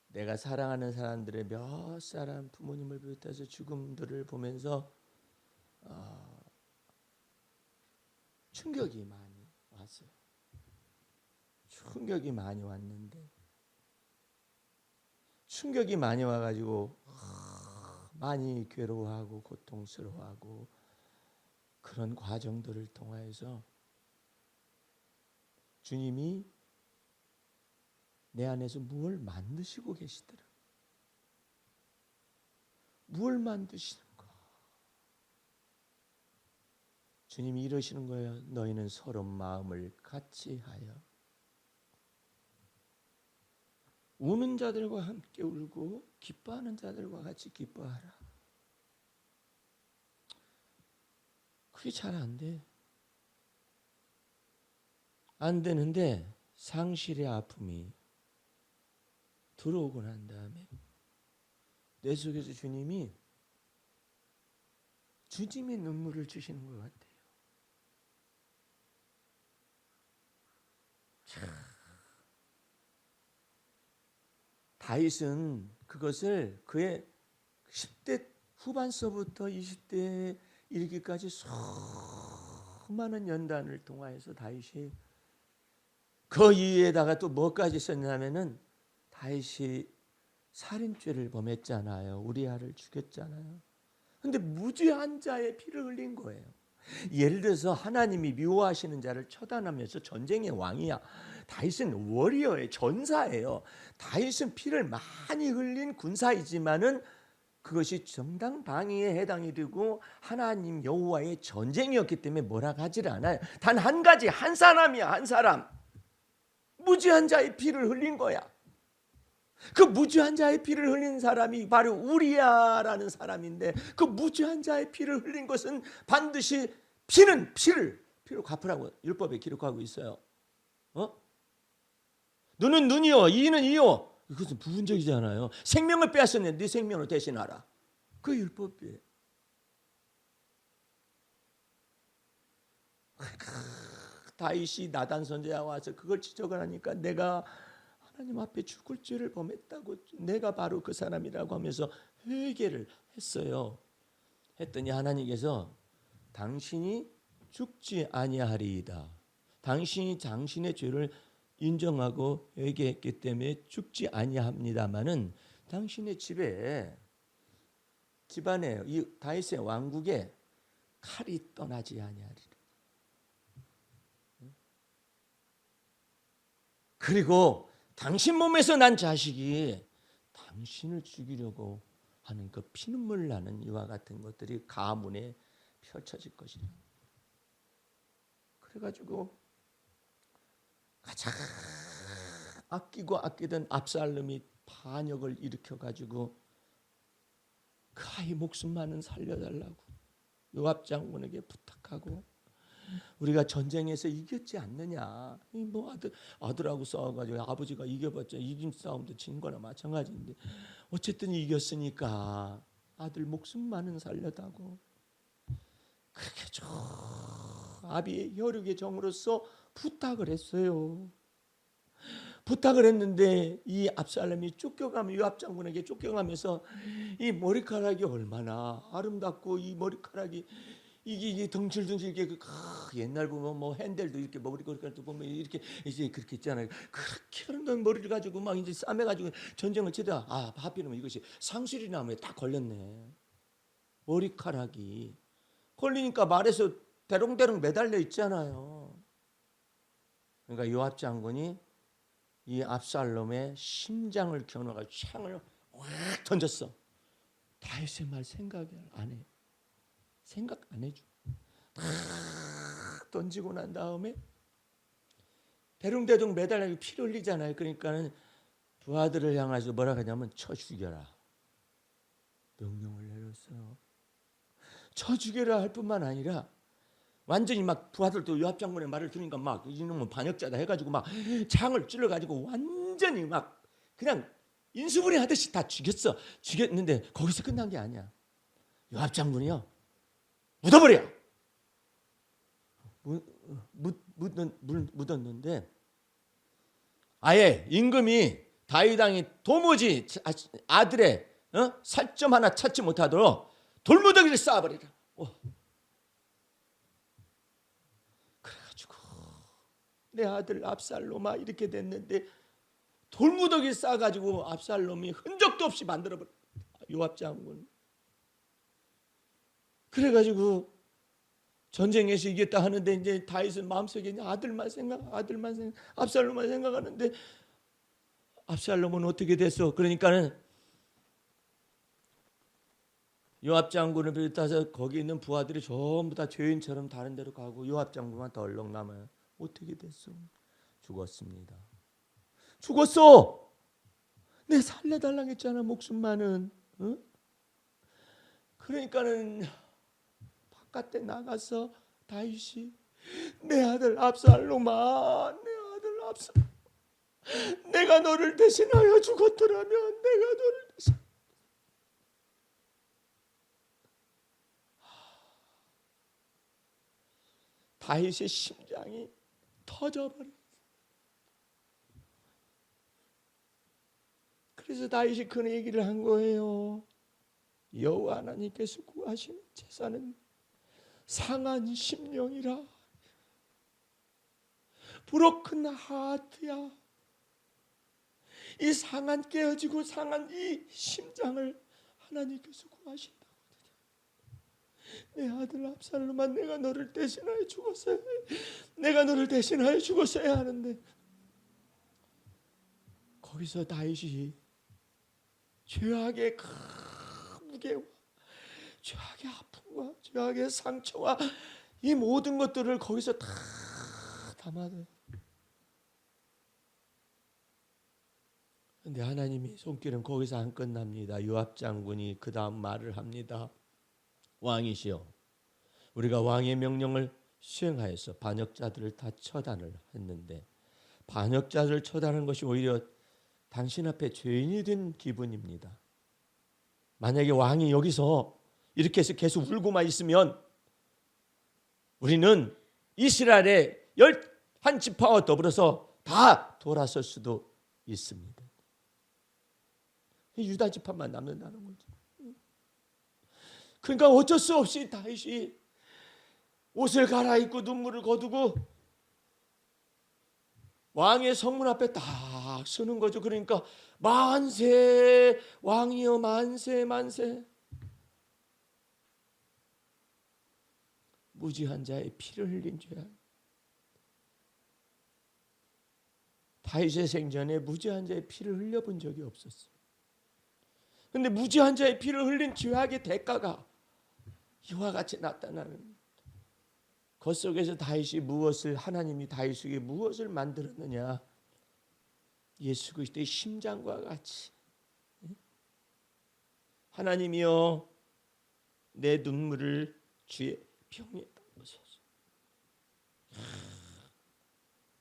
내가 사랑하는 사람들의 몇 사람, 부모님을 비롯해서 죽음들을 보면서 충격이 많이 왔어요. 충격이 많이 왔는데, 충격이 많이 와가지고 많이 괴로워하고 고통스러워하고 그런 과정들을 통하여서 주님이 내 안에서 무엇을 만드시고 계시더라. 무엇을 만드시는가. 주님이 이러시는 거예요. 너희는 서로 마음을 같이 하여 우는 자들과 함께 울고 기뻐하는 자들과 같이 기뻐하라. 그게 잘 안 돼. 안 되는데 상실의 아픔이 들어오고 난 다음에 내 속에서 주님이 주님의 눈물을 주시는 것 같아요. 다윗은 그것을 그의 10대 후반서부터 20대에 이르기까지 수많은 연단을 통하여서 다윗이 그 이유에다가 또 뭐까지 썼냐면은 다윗이 살인죄를 범했잖아요. 우리아를 죽였잖아요. 근데 무죄한 자의 피를 흘린 거예요. 예를 들어서 하나님이 미워하시는 자를 처단하면서 전쟁의 왕이야. 다윗은 워리어의 전사예요. 다윗은 피를 많이 흘린 군사이지만은 그것이 정당 방위에 해당이 되고 하나님 여호와의 전쟁이었기 때문에 뭐라 하질 않아요. 단 한 가지, 한 사람이야. 한 사람. 무죄한 자의 피를 흘린 거야. 그 무죄한 자의 피를 흘린 사람이 바로 우리아라는 사람인데, 그 무죄한 자의 피를 흘린 것은 반드시 피는 피로 갚으라고 율법에 기록하고 있어요. 눈은 눈이요, 이는 이요. 이것은 부분적이잖아요. 생명을 빼앗았는데 네 생명을 대신하라. 그 율법이에요. 다윗이 나단 선지자가 와서 그걸 지적을 하니까 내가 하나님 앞에 죽을 죄를 범했다고, 내가 바로 그 사람이라고 하면서 회개를 했어요. 했더니 하나님께서 당신이 죽지 아니하리이다. 당신이 당신의 죄를 인정하고 회개했기 때문에 죽지 아니합니다마는 당신의 집안에 이 다윗의 왕국에 칼이 떠나지 아니하리라. 그리고 당신 몸에서 난 자식이 당신을 죽이려고 하는 그 피눈물 나는 이와 같은 것들이 가문에 펼쳐질 것이다. 그래가지고 가장 아끼고 아끼던 압살롬이 반역을 일으켜가지고 그 아이 목숨만은 살려달라고 요압 장군에게 부탁하고, 우리가 전쟁에서 이겼지 않느냐, 뭐 아들하고 싸워가지고 아버지가 이겨봤자 이긴 싸움도 진 거나 마찬가지인데 어쨌든 이겼으니까 아들 목숨만은 살려다고 그렇게 저 아비의 혈육의 정으로서 부탁을 했어요. 부탁을 했는데 이 압살롬이 쫓겨가면, 요압 장군에게 쫓겨가면서 이 머리카락이 얼마나 아름답고, 이 머리카락이 이게 덩실덩실 이게 옛날 보면 뭐 핸들도 이렇게 머리카락도 보면 이렇게 이제 그렇게 있잖아요. 그렇게 아름다운 머리를 가지고 막 이제 싸매가지고 전쟁을 치다 하필이면 이것이 상수리 나무에 딱 걸렸네. 머리카락이 걸리니까 말에서 대롱대롱 매달려 있잖아요. 그러니까 요압 장군이 이 압살롬의 심장을 겨누어가지고 창을 확 던졌어. 다윗의 말 생각 안 해. 생각 안 해줘. 다 던지고 난 다음에 대롱대롱 매달리고 피를 흘리잖아요. 그러니까는 부하들을 향해서 뭐라 하냐면 쳐 죽여라. 명령을 내렸어요. 쳐 죽여라 할 뿐만 아니라 완전히 막 부하들도 요압 장군의 말을 들으니까 막 이놈은 반역자다 해가지고 막 창을 찔러가지고 완전히 막 그냥 인수분해 하듯이 다 죽였는데 거기서 끝난 게 아니야. 요압 장군이요 묻어버려. 묻었는데 아예 임금이 다윗 왕이 도무지 아들의 살점 하나 찾지 못하도록 돌무더기를 쌓아버리라. 그래가지고 내 아들 압살롬아 이렇게 됐는데 돌무더기 쌓아가지고 압살롬이 흔적도 없이 만들어버려. 요압 장군. 그래가지고 전쟁에서 이겼다 하는데 이제 다윗은 마음속에 아들만 생각, 압살롬만 생각하는데 압살롬은 어떻게 됐어? 그러니까는 요압 장군을 비롯해서 거기 있는 부하들이 전부 다 죄인처럼 다른 데로 가고 요압 장군만 덜렁 남아요. 어떻게 됐어? 죽었습니다. 죽었어. 내 살려달라고 했잖아 목숨만은. 응? 그러니까는 바깥에 나가서 다윗이 내 아들 압살롬아, 내 아들 압살롬, 내가 너를 대신하여 죽었더라면 내가 너를 대신. 다윗의 심장이 터져버렸어. 그래서 다윗이 그 얘기를 한 거예요. 여호와 하나님께서 구하시는 제사는 상한 심령이라. 브로큰 하트야. 이 상한 깨어지고 상한 이 심장을 하나님께서 구하신다고. 내 아들 압살롬아, 내가 너를 대신하여 죽었어야 해. 내가 너를 대신하여 죽었어야 하는데 거기서 다윗이 죄악의 큰 무게와 죄악의 아픔과 죄악의 상처와 이 모든 것들을 거기서 다 담아둬요. 근데 하나님의 손길은 거기서 안 끝납니다. 요압 장군이 그 다음 말을 합니다. 왕이시여, 우리가 왕의 명령을 수행하여서 반역자들을 다 처단을 했는데 반역자들을 처단한 것이 오히려 당신 앞에 죄인이 된 기분입니다. 만약에 왕이 여기서 이렇게 해서 계속 울고만 있으면 우리는 이스라엘의 11지파와 더불어서 다 돌아설 수도 있습니다. 유다 지파만 남는다는 거죠. 그러니까 어쩔 수 없이 다윗이 옷을 갈아입고 눈물을 거두고 왕의 성문 앞에 딱 서는 거죠. 그러니까 만세 왕이여 만세 만세. 무지한 자의 피를 흘린 죄악. 다윗의 생전에 무지한 자의 피를 흘려본 적이 없었어요. 그런데 무지한 자의 피를 흘린 죄악의 대가가 이와 같이 나타나는 것 속에서 다윗이 무엇을 하나님이 다윗에게 무엇을 만들었느냐? 예수 그리스도의 심장과 같이 하나님이여 내 눈물을 주의 병에 담으소서.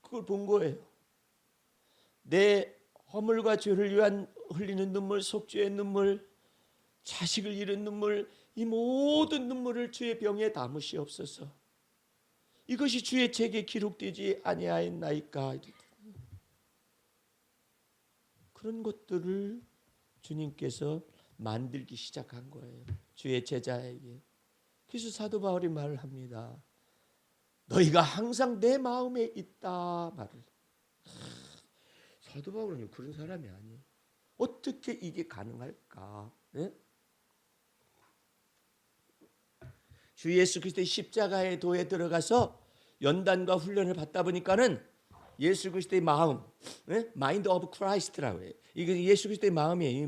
그걸 본 거예요. 내 허물과 죄를 위한 흘리는 눈물, 속죄의 눈물, 자식을 잃은 눈물, 이 모든 눈물을 주의 병에 담으시옵소서. 이것이 주의 책에 기록되지 아니하였나이까. 그런 것들을 주님께서 만들기 시작한 거예요. 주의 제자에게. 그래서 사도 바울이 말을 합니다. 너희가 항상 내 마음에 있다 말을. 사도 바울은 그런 사람이 아니에요. 어떻게 이게 가능할까? 네? 주 예수 그리스도의 십자가의 도에 들어가서 연단과 훈련을 받다 보니까는 예수 그리스도의 마음, 마인드 오브 크라이스트라고 해요. 이게 예수 그리스도의 마음이에요.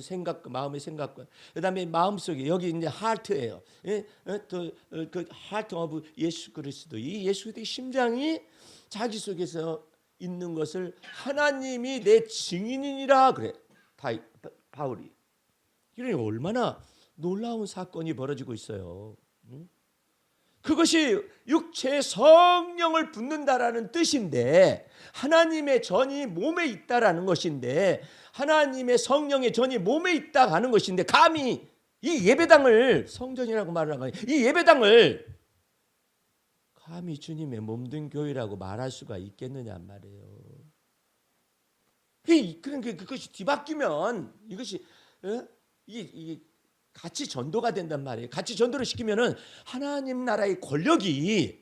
생각, 마음의 생각과 그다음에 마음 속에 여기 이제 하트예요. 그 하트 오브 예수 그리스도. 이 예수 그리스도의 심장이 자기 속에서 있는 것을 하나님이 내 증인이니라 그래. 바울이. 이러니 얼마나 놀라운 사건이 벌어지고 있어요. 그것이 육체의 성령을 붓는다라는 뜻인데 하나님의 전이 몸에 있다라는 것인데 하나님의 성령의 전이 몸에 있다 하는 것인데 감히 이 예배당을 성전이라고 말하는 거예요. 이 예배당을 감히 주님의 몸된 교회라고 말할 수가 있겠느냐 말이에요. 그러니까 그것이 뒤바뀌면 이것이 이게 같이 전도가 된단 말이에요. 같이 전도를 시키면은 하나님 나라의 권력이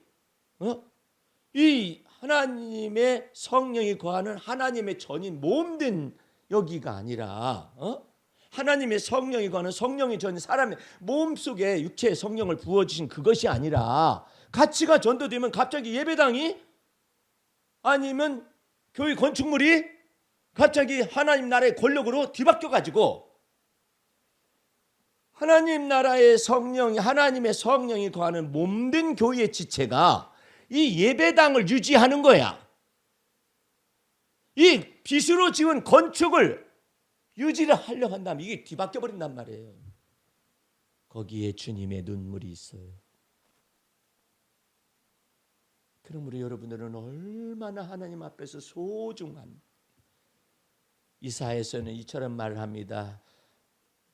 이 하나님의 성령이 거하는 하나님의 전인 몸된 여기가 아니라 하나님의 성령이 거하는 성령이 전인 사람의 몸 속에 육체의 성령을 부어주신 그것이 아니라 가치가 전도되면 갑자기 예배당이 아니면 교회 건축물이 갑자기 하나님 나라의 권력으로 뒤바뀌어 가지고 하나님 나라의 성령이 하나님의 성령이 거하는 몸된 교회의 지체가 이 예배당을 유지하는 거야. 이 빚으로 지은 건축을 유지를 하려고 한다면 이게 뒤바뀌어 버린단 말이에요. 거기에 주님의 눈물이 있어요. 그러므로 여러분들은 얼마나 하나님 앞에서 소중한 이사야서는 이처럼 말을 합니다.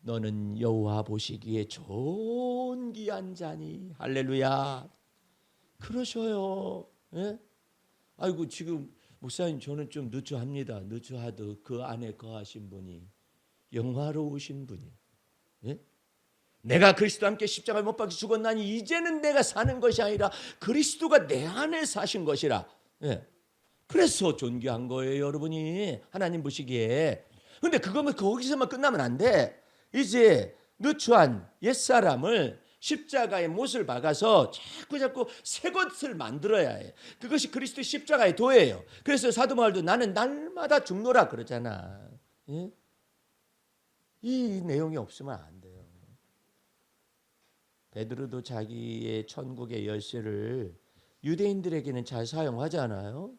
너는 여호와 보시기에 존귀한 자니. 할렐루야. 그러셔요. 예? 아이고 지금 목사님 저는 좀 누추합니다. 누추하도 그 안에 거하신 분이 영화로우신 분이. 예? 내가 그리스도와 함께 십자가에 못 박혀 죽었나니 이제는 내가 사는 것이 아니라 그리스도가 내 안에 사신 것이라. 예. 그래서 존귀한 거예요, 여러분이 하나님 보시기에. 근데 그거면 거기서만 끝나면 안 돼. 이제 누추한 옛사람을 십자가에 못을 박아서 자꾸 새 것을 만들어야 해. 그것이 그리스도 십자가의 도예요. 그래서 사도 바울도 나는 날마다 죽노라 그러잖아. 예? 이 내용이 없으면 안 돼요. 베드로도 자기의 천국의 열쇠를 유대인들에게는 잘 사용하잖아요.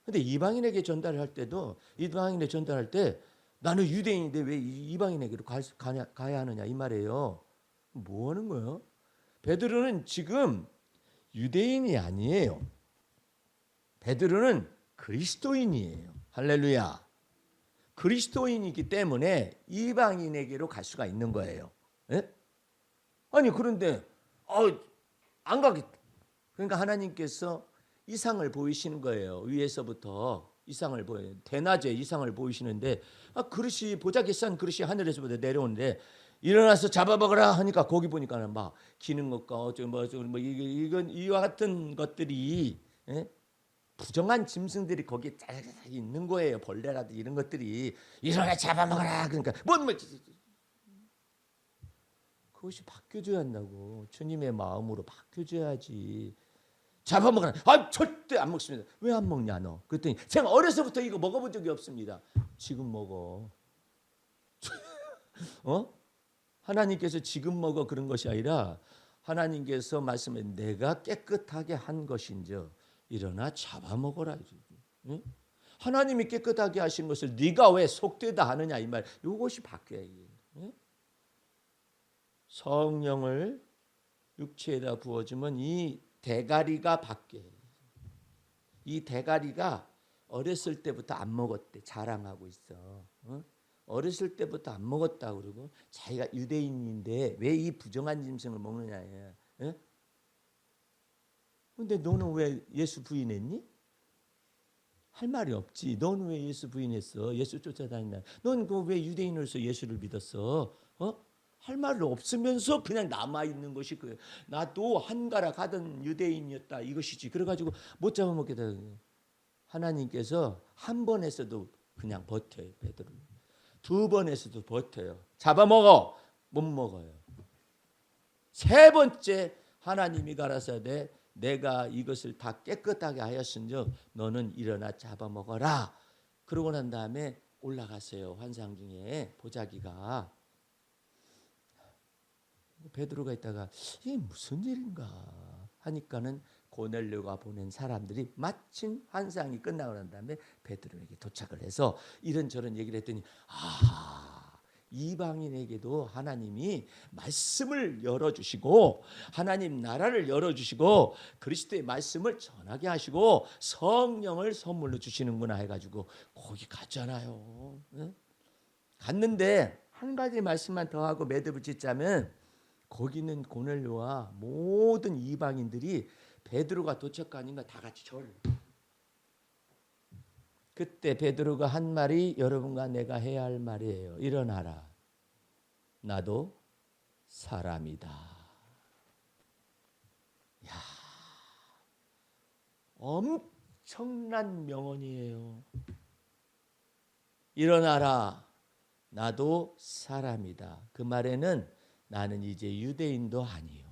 근데 이방인에게 전달할 때도 이방인에 전달할 때 나는 유대인인데 왜 이방인에게로 가야 하느냐 이 말이에요. 뭐 하는 거예요? 베드로는 지금 유대인이 아니에요. 베드로는 그리스도인이에요. 할렐루야. 그리스도인이기 때문에 이방인에게로 갈 수가 있는 거예요. 예? 아니 그런데 안 가겠다. 그러니까 하나님께서 이상을 보이시는 거예요. 위에서부터 이상을 보여요. 대낮에 이상을 보이시는데 그릇이 보자기 싼 그릇이 하늘에서부터 내려오는데 일어나서 잡아먹으라 하니까 거기 보니까는 막 기는 것과 이건 이와 같은 것들이 부정한 짐승들이 거기에 잘 있는 거예요. 벌레라든지 이런 것들이 일어나 잡아먹으라 그러니까 그것이 바뀌어져야 한다고. 주님의 마음으로 바뀌어져야지. 잡아먹으라. 절대 안 먹습니다. 왜 안 먹냐 너? 그랬더니 제가 어려서부터 이거 먹어본 적이 없습니다. 지금 먹어. 하나님께서 지금 먹어 그런 것이 아니라 하나님께서 말씀해 내가 깨끗하게 한 것인즉 일어나 잡아먹어라. 응? 하나님이 깨끗하게 하신 것을 네가 왜 속되다 하느냐 이 말. 이것이 바뀌어야 해. 응? 성령을 육체에다 부어주면 이 대가리가 바뀌어요. 이 대가리가 어렸을 때부터 안 먹었대. 자랑하고 있어. 어렸을 때부터 안 먹었다 그러고 자기가 유대인인데 왜 이 부정한 짐승을 먹느냐. 근데 너는 왜 예수 부인했니? 할 말이 없지. 너는 왜 예수 부인했어? 예수 쫓아다닌다. 넌 그 왜 유대인으로서 예수를 믿었어? 할 말이 없으면서 그냥 남아있는 것이 그 나도 한가락 하던 유대인이었다 이것이지. 그래가지고 못 잡아먹게 돼. 하나님께서 한 번에서도 그냥 버텨요. 베드로. 두 번에서도 버텨요. 잡아먹어. 못 먹어요. 세 번째 하나님이 가라사대 내가 이것을 다 깨끗하게 하였은즉 너는 일어나 잡아먹어라. 그러고 난 다음에 올라갔어요. 환상 중에 보자기가. 베드로가 있다가 이게 무슨 일인가 하니까는 고넬료가 보낸 사람들이 마침 환상이 끝나고 난 다음에 베드로에게 도착을 해서 이런저런 얘기를 했더니 이방인에게도 하나님이 말씀을 열어주시고 하나님 나라를 열어주시고 그리스도의 말씀을 전하게 하시고 성령을 선물로 주시는구나 해가지고 거기 갔잖아요. 갔는데 한 가지 말씀만 더 하고 매듭을 짓자면 거기는 고넬료와 모든 이방인들이 베드로가 도착하니까 다 같이 절. 그때 베드로가 한 말이 여러분과 내가 해야 할 말이에요. 일어나라. 나도 사람이다. 야, 엄청난 명언이에요. 일어나라. 나도 사람이다. 그 말에는 나는 이제 유대인도 아니요.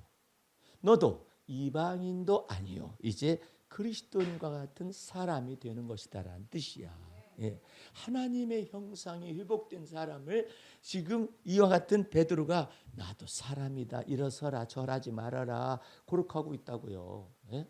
너도 이방인도 아니요. 이제 그리스도인과 같은 사람이 되는 것이다라는 뜻이야. 예. 하나님의 형상이 회복된 사람을 지금 이와 같은 베드로가 나도 사람이다. 일어서라. 절하지 말아라. 고백하고 있다고요. 예?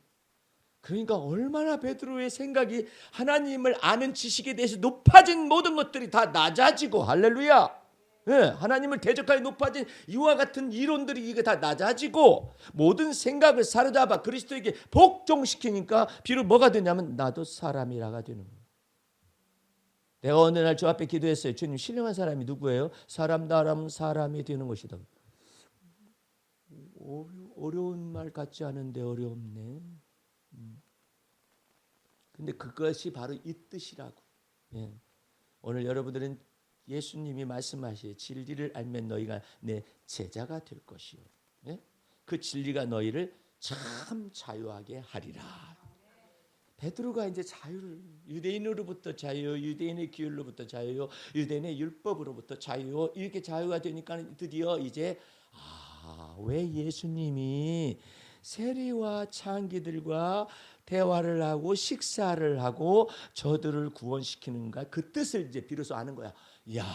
그러니까 얼마나 베드로의 생각이 하나님을 아는 지식에 대해서 높아진 모든 것들이 다 낮아지고 할렐루야. 예, 하나님을 대적하여 높아진 이와 같은 이론들이 이게 다 낮아지고 모든 생각을 사로잡아 그리스도에게 복종시키니까 비록 뭐가 되냐면 나도 사람이라가 되는 거예요. 내가 어느 날 주 앞에 기도했어요. 주님, 신령한 사람이 누구예요? 사람다라면 사람이 되는 것이다. 어려운 말 같지 않은데 어렵네. 근데 그것이 바로 이 뜻이라고. 예. 오늘 여러분들은 예수님이 말씀하시에 진리를 알면 너희가 내 제자가 될 것이요. 예? 그 진리가 너희를 참 자유하게 하리라. 베드로가 이제 자유를 유대인으로부터 자유, 유대인의 규율로부터 자유, 유대인의 율법으로부터 자유 이렇게 자유가 되니까 드디어 이제 왜 예수님이 세리와 창기들과 대화를 하고 식사를 하고 저들을 구원시키는가 그 뜻을 이제 비로소 아는 거야. 야,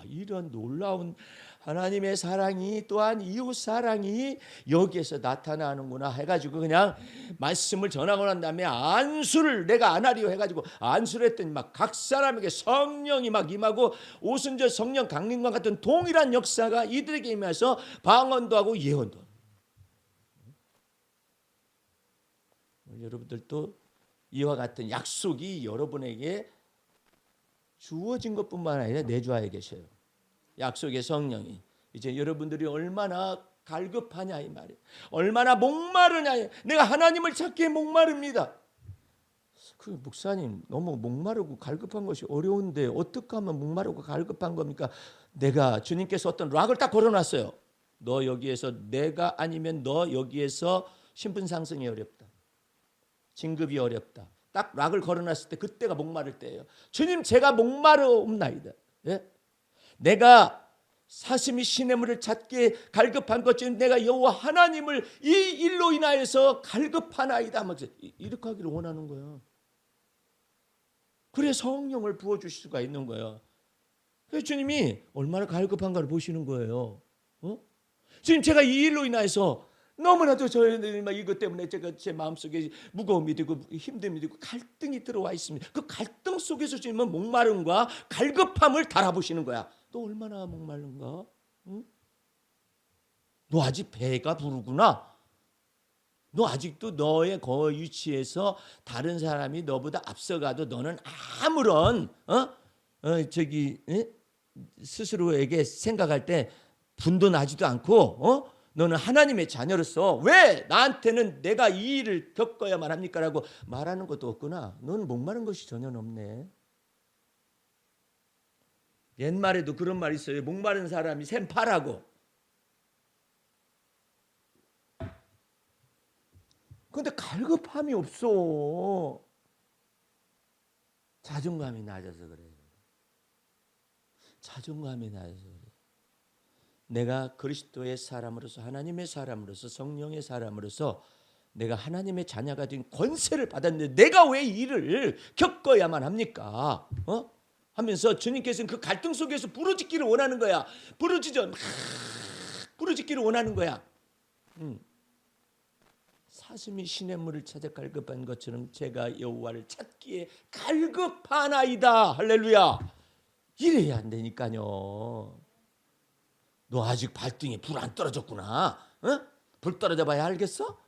이런 놀라운 하나님의 사랑이 또한 이웃 사랑이 여기에서 나타나는구나 해가지고 그냥 말씀을 전하고 난 다음에 안수를 내가 안 하리요 해가지고 안수를 했더니 막 각 사람에게 성령이 막 임하고 오순절 성령 강림과 같은 동일한 역사가 이들에게 임해서 방언도 하고 예언도 하고. 여러분들도 이와 같은 약속이 여러분에게 주어진 것뿐만 아니라 내주하에 계셔요. 약속의 성령이 이제 여러분들이 얼마나 갈급하냐 이 말이에요. 얼마나 목마르냐. 내가 하나님을 찾기에 목마릅니다. 그 목사님 너무 목마르고 갈급한 것이 어려운데 어떻게 하면 목마르고 갈급한 겁니까? 내가 주님께서 어떤 락을 딱 걸어놨어요. 너 여기에서 내가 아니면 너 여기에서 신분 상승이 어렵다. 진급이 어렵다. 딱 락을 걸어놨을 때 그때가 목마를 때예요. 주님 제가 목마르옵나이다. 예? 내가 사심이 시냇물을 찾기에 갈급한 것처럼 내가 여호와 하나님을 이 일로 인하여서 갈급하나이다. 이렇게 하기를 원하는 거예요. 그래 성령을 부어주실 수가 있는 거예요. 그래서 주님이 얼마나 갈급한가를 보시는 거예요. 지금 제가 이 일로 인하여서 너무나도 저희들이 막 이것 때문에 제가 제 마음속에 무거움이 되고 힘듦이 되고 갈등이 들어와 있습니다. 그 갈등 속에서 주님은 목마름과 갈급함을 달아보시는 거야. 너 얼마나 목마른가? 응? 너 아직 배가 부르구나. 너 아직도 너의 그 위치에서 다른 사람이 너보다 앞서가도 너는 아무런 스스로에게 생각할 때 분도 나지도 않고 너는 하나님의 자녀로서 왜 나한테는 내가 이 일을 겪어야만 합니까? 라고 말하는 것도 없구나. 너는 목마른 것이 전혀 없네. 옛말에도 그런 말이 있어요. 목마른 사람이 샘파라고. 근데 갈급함이 없어. 자존감이 낮아서 그래요. 자존감이 낮아서 그래요. 내가 그리스도의 사람으로서 하나님의 사람으로서 성령의 사람으로서 내가 하나님의 자녀가 된 권세를 받았는데 내가 왜 이 일을 겪어야만 합니까? 하면서 주님께서는 그 갈등 속에서 부르짖기를 원하는 거야. 부르짖기를 원하는 거야. 사슴이 시냇물을 찾아 갈급한 것처럼 제가 여호와를 찾기에 갈급하나이다. 할렐루야. 이래야 안 되니까요. 너 아직 발등에 불 안 떨어졌구나. 불 떨어져 봐야 알겠어?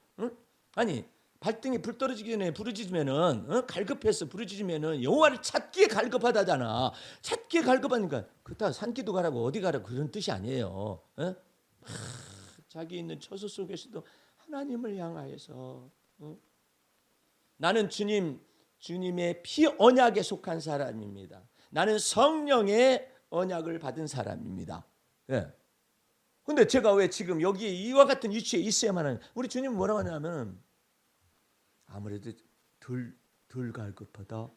아니 발등에 불 떨어지기 전에 부르짖으면은 갈급해서 부르짖으면은 여호와를 찾기에 갈급하다잖아. 찾기에 갈급하니까 그렇다 산기도 가라고 어디 가라고 그런 뜻이 아니에요. 자기 있는 처소 속에서도 하나님을 향하여서 나는 주님의 피 언약에 속한 사람입니다. 나는 성령의 언약을 받은 사람입니다. 예. 근데 제가 왜 지금 여기 이와 같은 위치에 있어야만 하는? 우리 주님 뭐라고 하냐면 아무래도 덜 갈급하다,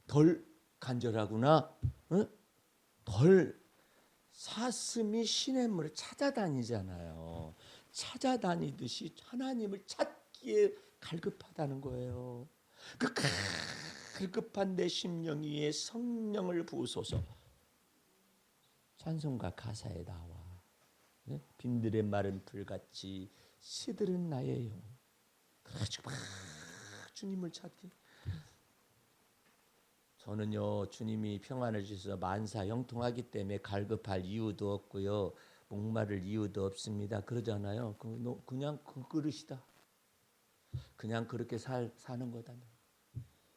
덜 간절하구나, 덜 사슴이 시냇물을 찾아다니잖아요. 찾아다니듯이 하나님을 찾기에 갈급하다는 거예요. 그 갈급한 내 심령 위에 성령을 부으소서. 찬송가 가사에 나와. 빈들의 마른 풀같이 시들은 나의 영. 그래가지고 막 주님을 찾기. 저는요 주님이 평안을 주셔서 만사 형통하기 때문에 갈급할 이유도 없고요 목마를 이유도 없습니다. 그러잖아요. 그냥 그 그릇이다. 그냥 그렇게 사는 거다.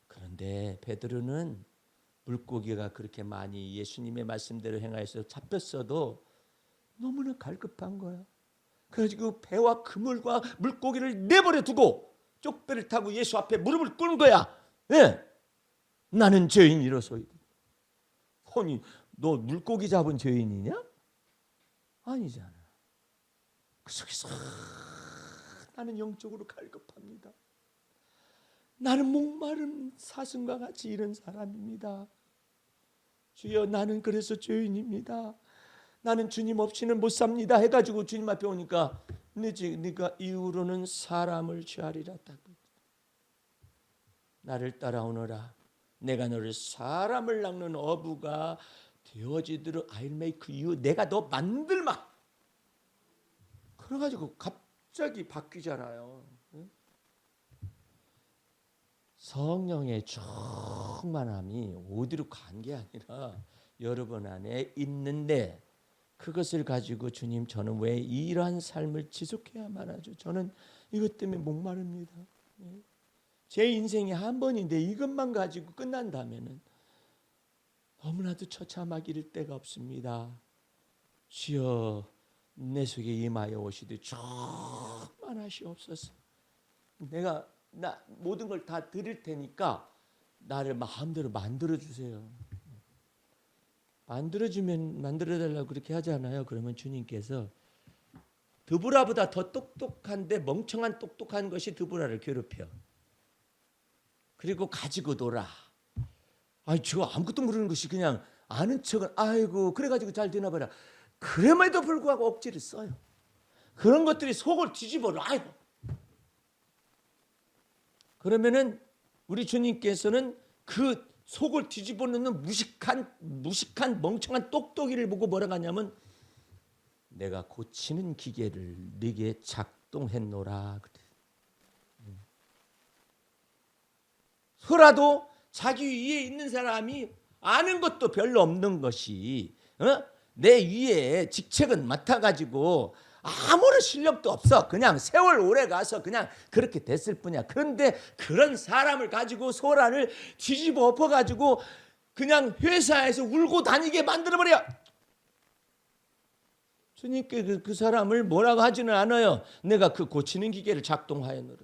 그런데 베드로는 물고기가 그렇게 많이 예수님의 말씀대로 행하여서 잡혔어도 너무나 갈급한 거야. 그래가지고 배와 그물과 물고기를 내버려 두고 쪽배를 타고 예수 앞에 무릎을 꿇은 거야. 예. 나는 죄인이로소이다. 아니 너 물고기 잡은 죄인이냐? 아니잖아. 그 속에서 나는 영적으로 갈급합니다. 나는 목마른 사슴과 같이 이런 사람입니다. 주여 나는 그래서 죄인입니다. 나는 주님 없이는 못 삽니다 해가지고 주님 앞에 오니까 네가 이후로는 사람을 취하리라. 나를 따라오너라. 내가 너를 사람을 낚는 어부가 되어지도록 I'll make you. 내가 너 만들마. 그래가지고 갑자기 바뀌잖아요. 성령의 충만함이 어디로 간 게 아니라 여러분 안에 있는데 그것을 가지고 주님 저는 왜 이러한 삶을 지속해야만 하죠? 저는 이것 때문에 목마릅니다. 제 인생이 한 번인데 이것만 가지고 끝난다면은 너무나도 처참하기를 데가 없습니다. 주여 내 속에 임하여 오시되 충만하시옵소서. 내가 모든 걸 다 드릴 테니까 나를 마음대로 만들어 주세요. 만들어 달라고 그렇게 하잖아요. 그러면 주님께서 드보라보다 더 똑똑한데 멍청한 똑똑한 것이 드보라를 괴롭혀. 그리고 가지고 놀아. 아이 저 아무것도 모르는 것이 그냥 아는 척은 아이고 그래가지고 잘 되나 봐라. 그럼에도 불구하고 억지를 써요. 그런 것들이 속을 뒤집어라. 아이고. 그러면은 우리 주님께서는 그 속을 뒤집어 놓는 무식한 멍청한 똑똑이를 보고 뭐라고 하냐면 내가 고치는 기계를 네게 작동했노라. 소라도 자기 위에 있는 사람이 아는 것도 별로 없는 것이 내 위에 직책은 맡아가지고 아무런 실력도 없어. 그냥 세월 오래 가서 그냥 그렇게 됐을 뿐이야. 그런데 그런 사람을 가지고 소라를 뒤집어 엎어가지고 그냥 회사에서 울고 다니게 만들어버려. 주님께 그 사람을 뭐라고 하지는 않아요. 내가 그 고치는 기계를 작동하였노라.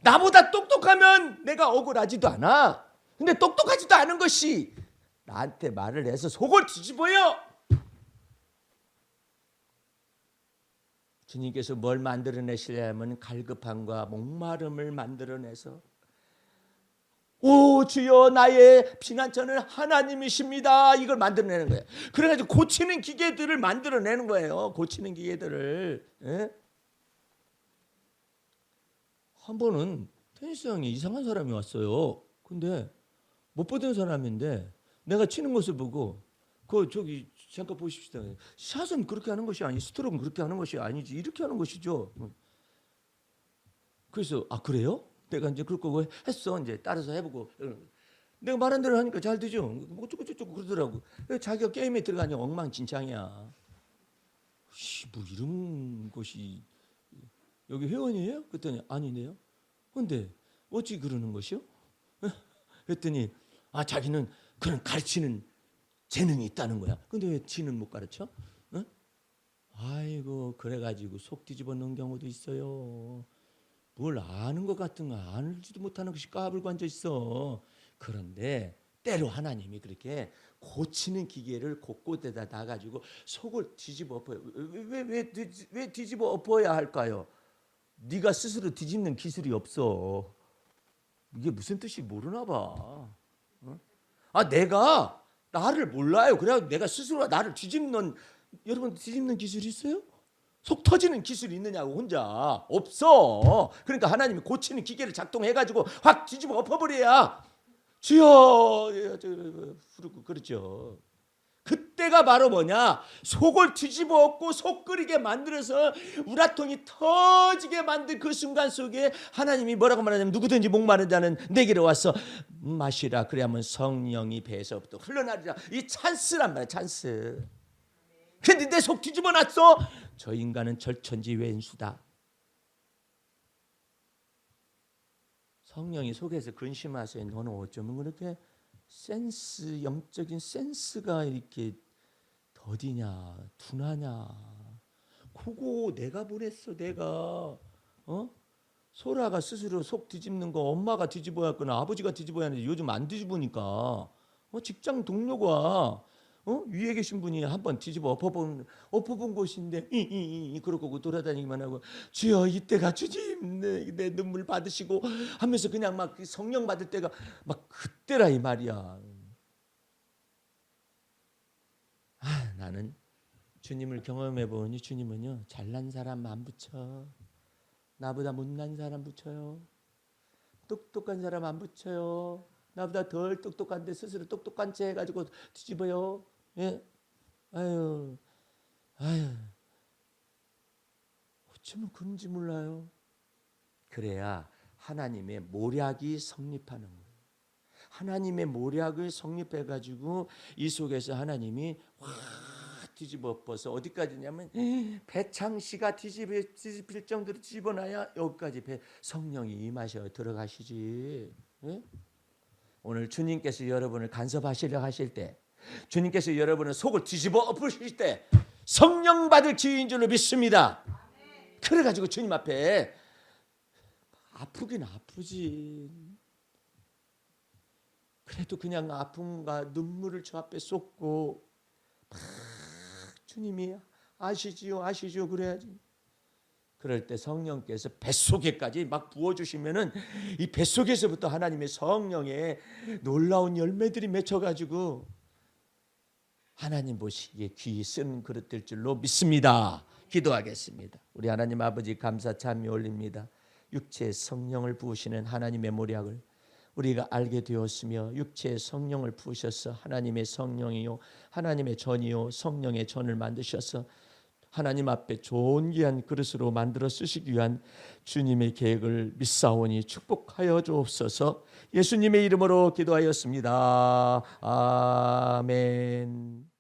나보다 똑똑하면 내가 억울하지도 않아. 근데 똑똑하지도 않은 것이 나한테 말을 해서 속을 뒤집어요. 주님께서 뭘 만들어내시려면 갈급함과 목마름을 만들어내서 오 주여 나의 피난처는 하나님이십니다. 이걸 만들어내는 거예요. 그래가지고 고치는 기계들을 만들어내는 거예요. 고치는 기계들을. 예? 한 번은 테니스장에 이상한 사람이 왔어요. 근데 못 보던 사람인데 내가 치는 것을 보고 저기 잠깐 보십시다. 샷은 그렇게 하는 것이 아니, 스트로크는 그렇게 하는 것이 아니지, 이렇게 하는 것이죠. 그래서 그래요? 내가 이제 그렇게 했어. 이제 따라서 해보고 내가 말한 대로 하니까 잘 되죠. 뭐 어쩌고 그러더라고. 자기가 게임에 들어가니 엉망진창이야. 뭐 이런 것이 여기 회원이에요? 그랬더니 아니네요. 근데 어찌 그러는 것이요? 그랬더니 자기는 그런 가르치는 재능이 있다는 거야. 근데 왜 지는 못 가르쳐? 아이고, 그래가지고 속 뒤집어 놓은 경우도 있어요. 뭘 아는 것 같은 거 알지도 못하는 것이 까불고 앉아 있어. 그런데 때로 하나님이 그렇게 고치는 기계를 곳곳에다 놔가지고 속을 뒤집어 엎어요. 왜 뒤집어 엎어야 할까요? 네가 스스로 뒤집는 기술이 없어. 이게 무슨 뜻이 모르나 봐. 내가 나를 몰라요. 그래야 내가 스스로 나를 뒤집는, 여러분 뒤집는 기술이 있어요? 속 터지는 기술이 있느냐고. 혼자 없어. 그러니까 하나님이 고치는 기계를 작동해가지고 확 뒤집어 엎어버려야 주여 부르고 그렇죠. 그때가 바로 뭐냐? 속을 뒤집어 엎고 속 끓이게 만들어서 우라통이 터지게 만든 그 순간 속에 하나님이 뭐라고 말하냐면 누구든지 목마른 자는 내게로 와서 마시라. 그래야만 성령이 배에서부터 흘러나리라. 이 찬스란 말이야, 찬스. 근데 내 속 뒤집어 놨어. 저 인간은 절천지 왼수다. 성령이 속에서 근심하세요. 너는 어쩌면 그렇게 영적인 센스가 이렇게 더디냐, 둔하냐. 그거 내가 보냈어. 내가 소라가 스스로 속 뒤집는 거 엄마가 뒤집어야 했거나 아버지가 뒤집어야 하는데 요즘 안 뒤집으니까 직장 동료가 위에 계신 분이 한번 뒤집어 엎어본 것인데 그러고 돌아다니기만 하고 주여 이때가 주님 내 눈물 받으시고 하면서 그냥 막 성령 받을 때가 막 그때라 이 말이야. 나는 주님을 경험해 보니 주님은요 잘난 사람 안 붙여. 나보다 못난 사람 붙여요. 똑똑한 사람 안 붙여요. 나보다 덜 똑똑한데 스스로 똑똑한 체 해가지고 뒤집어요. 예, 아유, 어쩌면 그런지 몰라요. 그래야 하나님의 모략이 성립하는 거예요. 하나님의 모략을 성립해가지고 이 속에서 하나님이 확 뒤집어 엎어서 어디까지냐면 배창시가 뒤집힐 정도로 뒤집어놔야 여기까지 성령이 임하셔 들어가시지. 예? 오늘 주님께서 여러분을 간섭하시려 하실 때, 주님께서 여러분의 속을 뒤집어 엎으실 때 성령 받을 기회인 줄로 믿습니다. 그래가지고 주님 앞에 아프긴 아프지. 그래도 그냥 아픔과 눈물을 저 앞에 쏟고 막 주님이 아시지요 그래야지. 그럴 때 성령께서 뱃속에까지 막 부어주시면은 이 뱃속에서부터 하나님의 성령의 놀라운 열매들이 맺혀가지고 하나님 보시기에 귀히 쓴 그릇 될 줄로 믿습니다. 기도하겠습니다. 우리 하나님 아버지 감사 찬미 올립니다. 육체의 성령을 부으시는 하나님의 모략을 우리가 알게 되었으며 육체의 성령을 부으셔서 하나님의 성령이요 하나님의 전이요 성령의 전을 만드셔서 하나님 앞에 존귀한 그릇으로 만들어 쓰시기 위한 주님의 계획을 믿사오니 축복하여 주옵소서. 예수님의 이름으로 기도하였습니다. 아멘.